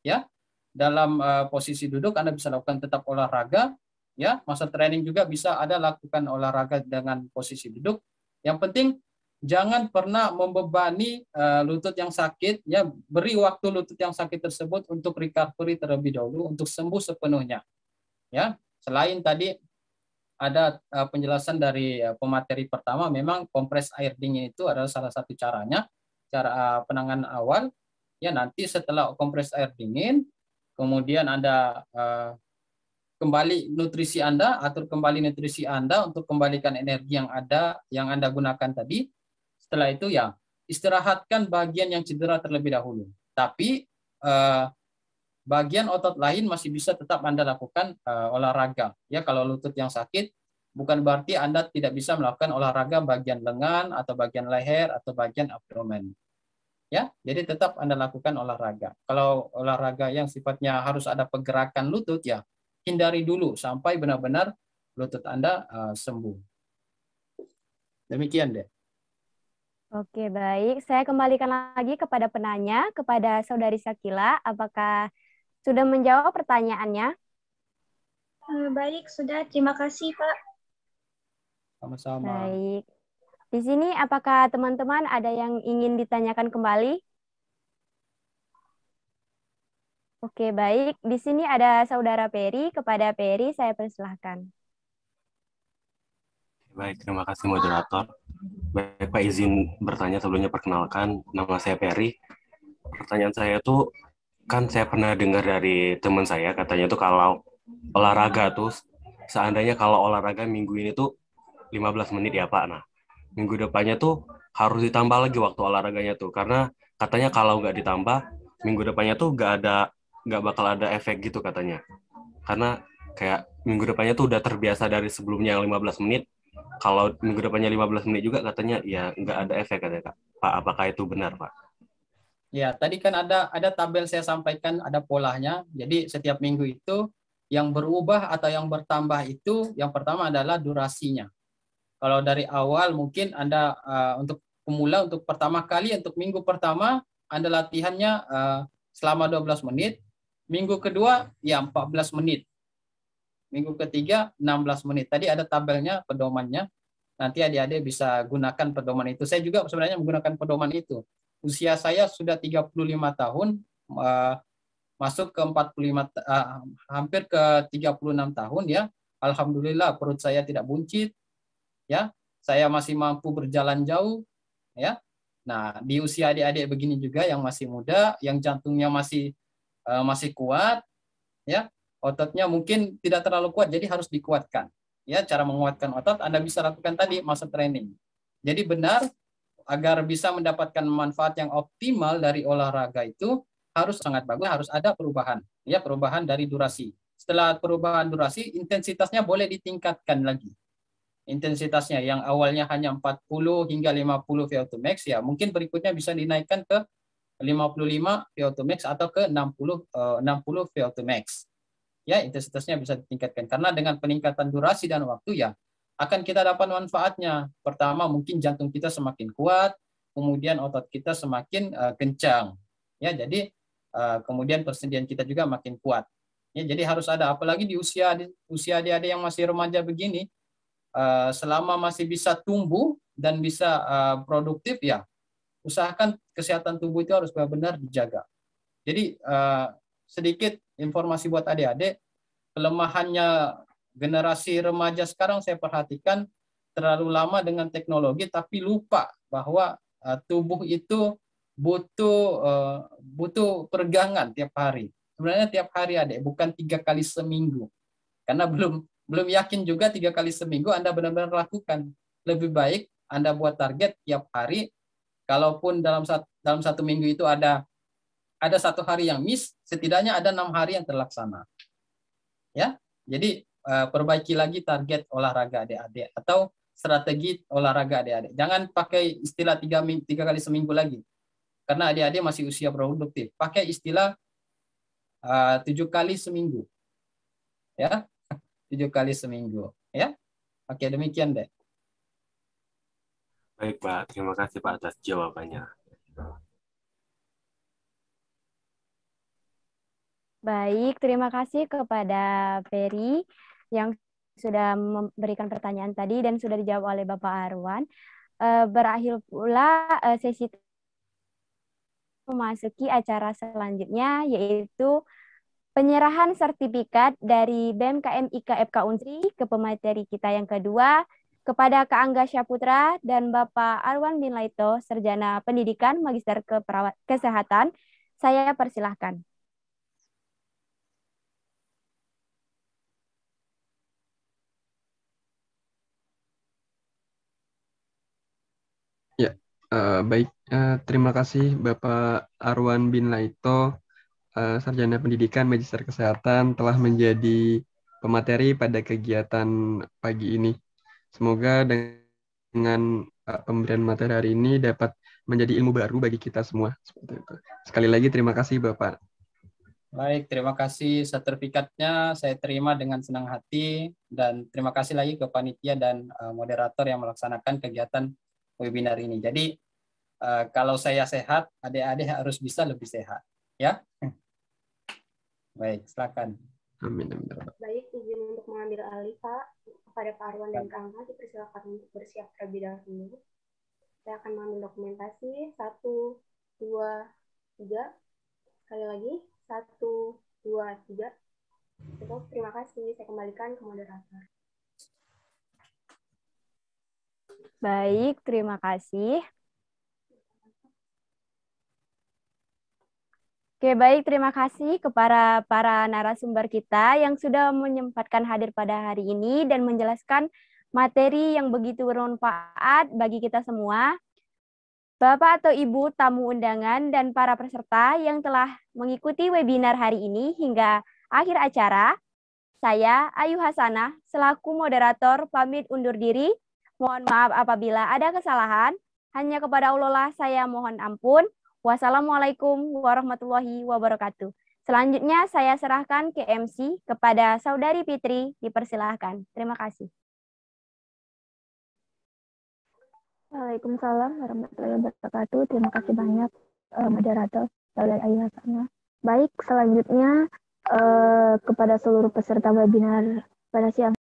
ya. Dalam posisi duduk Anda bisa lakukan tetap olahraga, ya. Masa training juga bisa ada lakukan olahraga dengan posisi duduk. Yang penting jangan pernah membebani lutut yang sakit, ya. Beri waktu lutut yang sakit tersebut untuk recovery terlebih dahulu untuk sembuh sepenuhnya, ya. Selain tadi ada penjelasan dari pemateri pertama, memang kompres air dingin itu adalah salah satu caranya, cara penanganan awal. Ya, nanti setelah kompres air dingin, kemudian Anda kembali nutrisi Anda, atur kembali nutrisi Anda untuk kembalikan energi yang Anda gunakan tadi. Setelah itu, ya, istirahatkan bagian yang cedera terlebih dahulu. Tapi bagian otot lain masih bisa tetap Anda lakukan olahraga. Ya, kalau lutut yang sakit, bukan berarti Anda tidak bisa melakukan olahraga bagian lengan atau bagian leher atau bagian abdomen. Ya, jadi tetap Anda lakukan olahraga. Kalau olahraga yang sifatnya harus ada pergerakan lutut, ya hindari dulu sampai benar-benar lutut Anda sembuh. Demikian deh. Oke, baik. Saya kembalikan lagi kepada penanya, kepada Saudari Sakila. Apakah sudah menjawab pertanyaannya? Baik, sudah. Terima kasih, Pak. Sama-sama. Baik. Di sini apakah teman-teman ada yang ingin ditanyakan kembali? Oke, baik. Di sini ada Saudara Peri. Kepada Peri, saya persilahkan. Baik, terima kasih moderator. Baik, Pak, izin bertanya sebelumnya, perkenalkan, nama saya Peri. Pertanyaan saya tuh, kan saya pernah dengar dari teman saya, katanya tuh kalau olahraga tuh, seandainya kalau olahraga minggu ini tuh 15 menit ya Pak, nah minggu depannya tuh harus ditambah lagi waktu olahraganya tuh, karena katanya kalau nggak ditambah, minggu depannya tuh nggak bakal ada efek gitu katanya. Karena kayak minggu depannya tuh udah terbiasa dari sebelumnya yang 15 menit, kalau minggu depannya 15 menit juga katanya ya nggak ada efek katanya Kak. Pak, apakah itu benar Pak? Ya, tadi kan ada tabel saya sampaikan, ada polanya. Jadi setiap minggu itu yang berubah atau yang bertambah itu yang pertama adalah durasinya. Kalau dari awal mungkin Anda untuk pemula, untuk pertama kali, untuk minggu pertama Anda latihannya selama 12 menit. Minggu kedua ya 14 menit. Minggu ketiga 16 menit. Tadi ada tabelnya, pedomannya. Nanti adik-adik bisa gunakan pedoman itu. Saya juga sebenarnya menggunakan pedoman itu. Usia saya sudah 35 tahun, masuk ke 45, hampir ke 36 tahun ya. Alhamdulillah perut saya tidak buncit, ya. Saya masih mampu berjalan jauh, ya. Nah, di usia adik-adik begini juga yang masih muda, yang jantungnya masih kuat, ya. Ototnya mungkin tidak terlalu kuat, jadi harus dikuatkan. Ya, cara menguatkan otot Anda bisa lakukan tadi masa training. Jadi benar, agar bisa mendapatkan manfaat yang optimal dari olahraga itu harus sangat bagus, harus ada perubahan, ya, perubahan dari durasi. Setelah perubahan durasi, intensitasnya boleh ditingkatkan lagi. Intensitasnya yang awalnya hanya 40 hingga 50 VO2 max, ya mungkin berikutnya bisa dinaikkan ke 55 VO2 max atau ke 60 VO2 max. Ya, intensitasnya bisa ditingkatkan karena dengan peningkatan durasi dan waktu ya akan kita dapat manfaatnya. Pertama, mungkin jantung kita semakin kuat, kemudian otot kita semakin kencang. Ya, jadi kemudian persendian kita juga makin kuat. Ya, jadi harus ada, apalagi di usia adik-adik yang masih remaja begini, selama masih bisa tumbuh dan bisa produktif ya, usahakan kesehatan tubuh itu harus benar-benar dijaga. Jadi sedikit informasi buat adik-adik, kelemahannya generasi remaja sekarang saya perhatikan terlalu lama dengan teknologi tapi lupa bahwa tubuh itu butuh peregangan tiap hari. Sebenarnya tiap hari adik, bukan 3 kali seminggu. Karena belum yakin juga 3 kali seminggu Anda benar-benar lakukan. Lebih baik Anda buat target tiap hari. Kalaupun dalam satu minggu itu ada 1 hari yang miss, setidaknya ada 6 hari yang terlaksana. Ya, jadi perbaiki lagi target olahraga adik-adik atau strategi olahraga adik-adik. Jangan pakai istilah 3 kali seminggu lagi, karena adik-adik masih usia produktif. Pakai istilah 7 kali seminggu, ya, 7 kali seminggu, ya. Oke, demikian deh. Baik Pak, terima kasih Pak atas jawabannya. Baik, terima kasih kepada Ferry yang sudah memberikan pertanyaan tadi dan sudah dijawab oleh Bapak Arwan. Berakhir pula sesi memasuki acara selanjutnya, yaitu penyerahan sertifikat dari BEM KMIK FK Unsri ke pemateri kita yang kedua, kepada Kak Angga Syaputra dan Bapak Arwan bin Laito, Sarjana Pendidikan Magister Kesehatan. Saya persilahkan. Ya, baik. Terima kasih Bapak Arwan bin Laito, Sarjana Pendidikan Magister Kesehatan, telah menjadi pemateri pada kegiatan pagi ini. Semoga dengan pemberian materi hari ini dapat menjadi ilmu baru bagi kita semua. Seperti itu. Sekali lagi terima kasih Bapak. Baik, terima kasih. Sertifikatnya saya terima dengan senang hati dan terima kasih lagi ke panitia dan moderator yang melaksanakan kegiatan webinar ini. Jadi kalau saya sehat, adik-adik harus bisa lebih sehat, ya. Baik, silakan. Amin. Baik, izin untuk mengambil alih, Pak. kepada Pak Arwan dan Kak Angga dipersilakan untuk bersiap terlebih dahulu. Saya akan mengambil dokumentasi 1, 2, 3. Sekali lagi 1, 2, 3. Cukup, terima kasih. Saya kembalikan ke moderator. Baik, terima kasih. Oke, baik. Terima kasih kepada para narasumber kita yang sudah menyempatkan hadir pada hari ini dan menjelaskan materi yang begitu bermanfaat bagi kita semua. Bapak atau Ibu tamu undangan dan para peserta yang telah mengikuti webinar hari ini hingga akhir acara, saya Ayu Hasanah selaku moderator pamit undur diri. Mohon maaf apabila ada kesalahan. Hanya kepada Allah lah saya mohon ampun. Wassalamualaikum warahmatullahi wabarakatuh. Selanjutnya saya serahkan ke MC kepada Saudari Fitri. Dipersilahkan. Terima kasih. Waalaikumsalam warahmatullahi wabarakatuh. Terima kasih banyak moderator Saudari Ayu Hasanah. Baik, selanjutnya kepada seluruh peserta webinar pada siang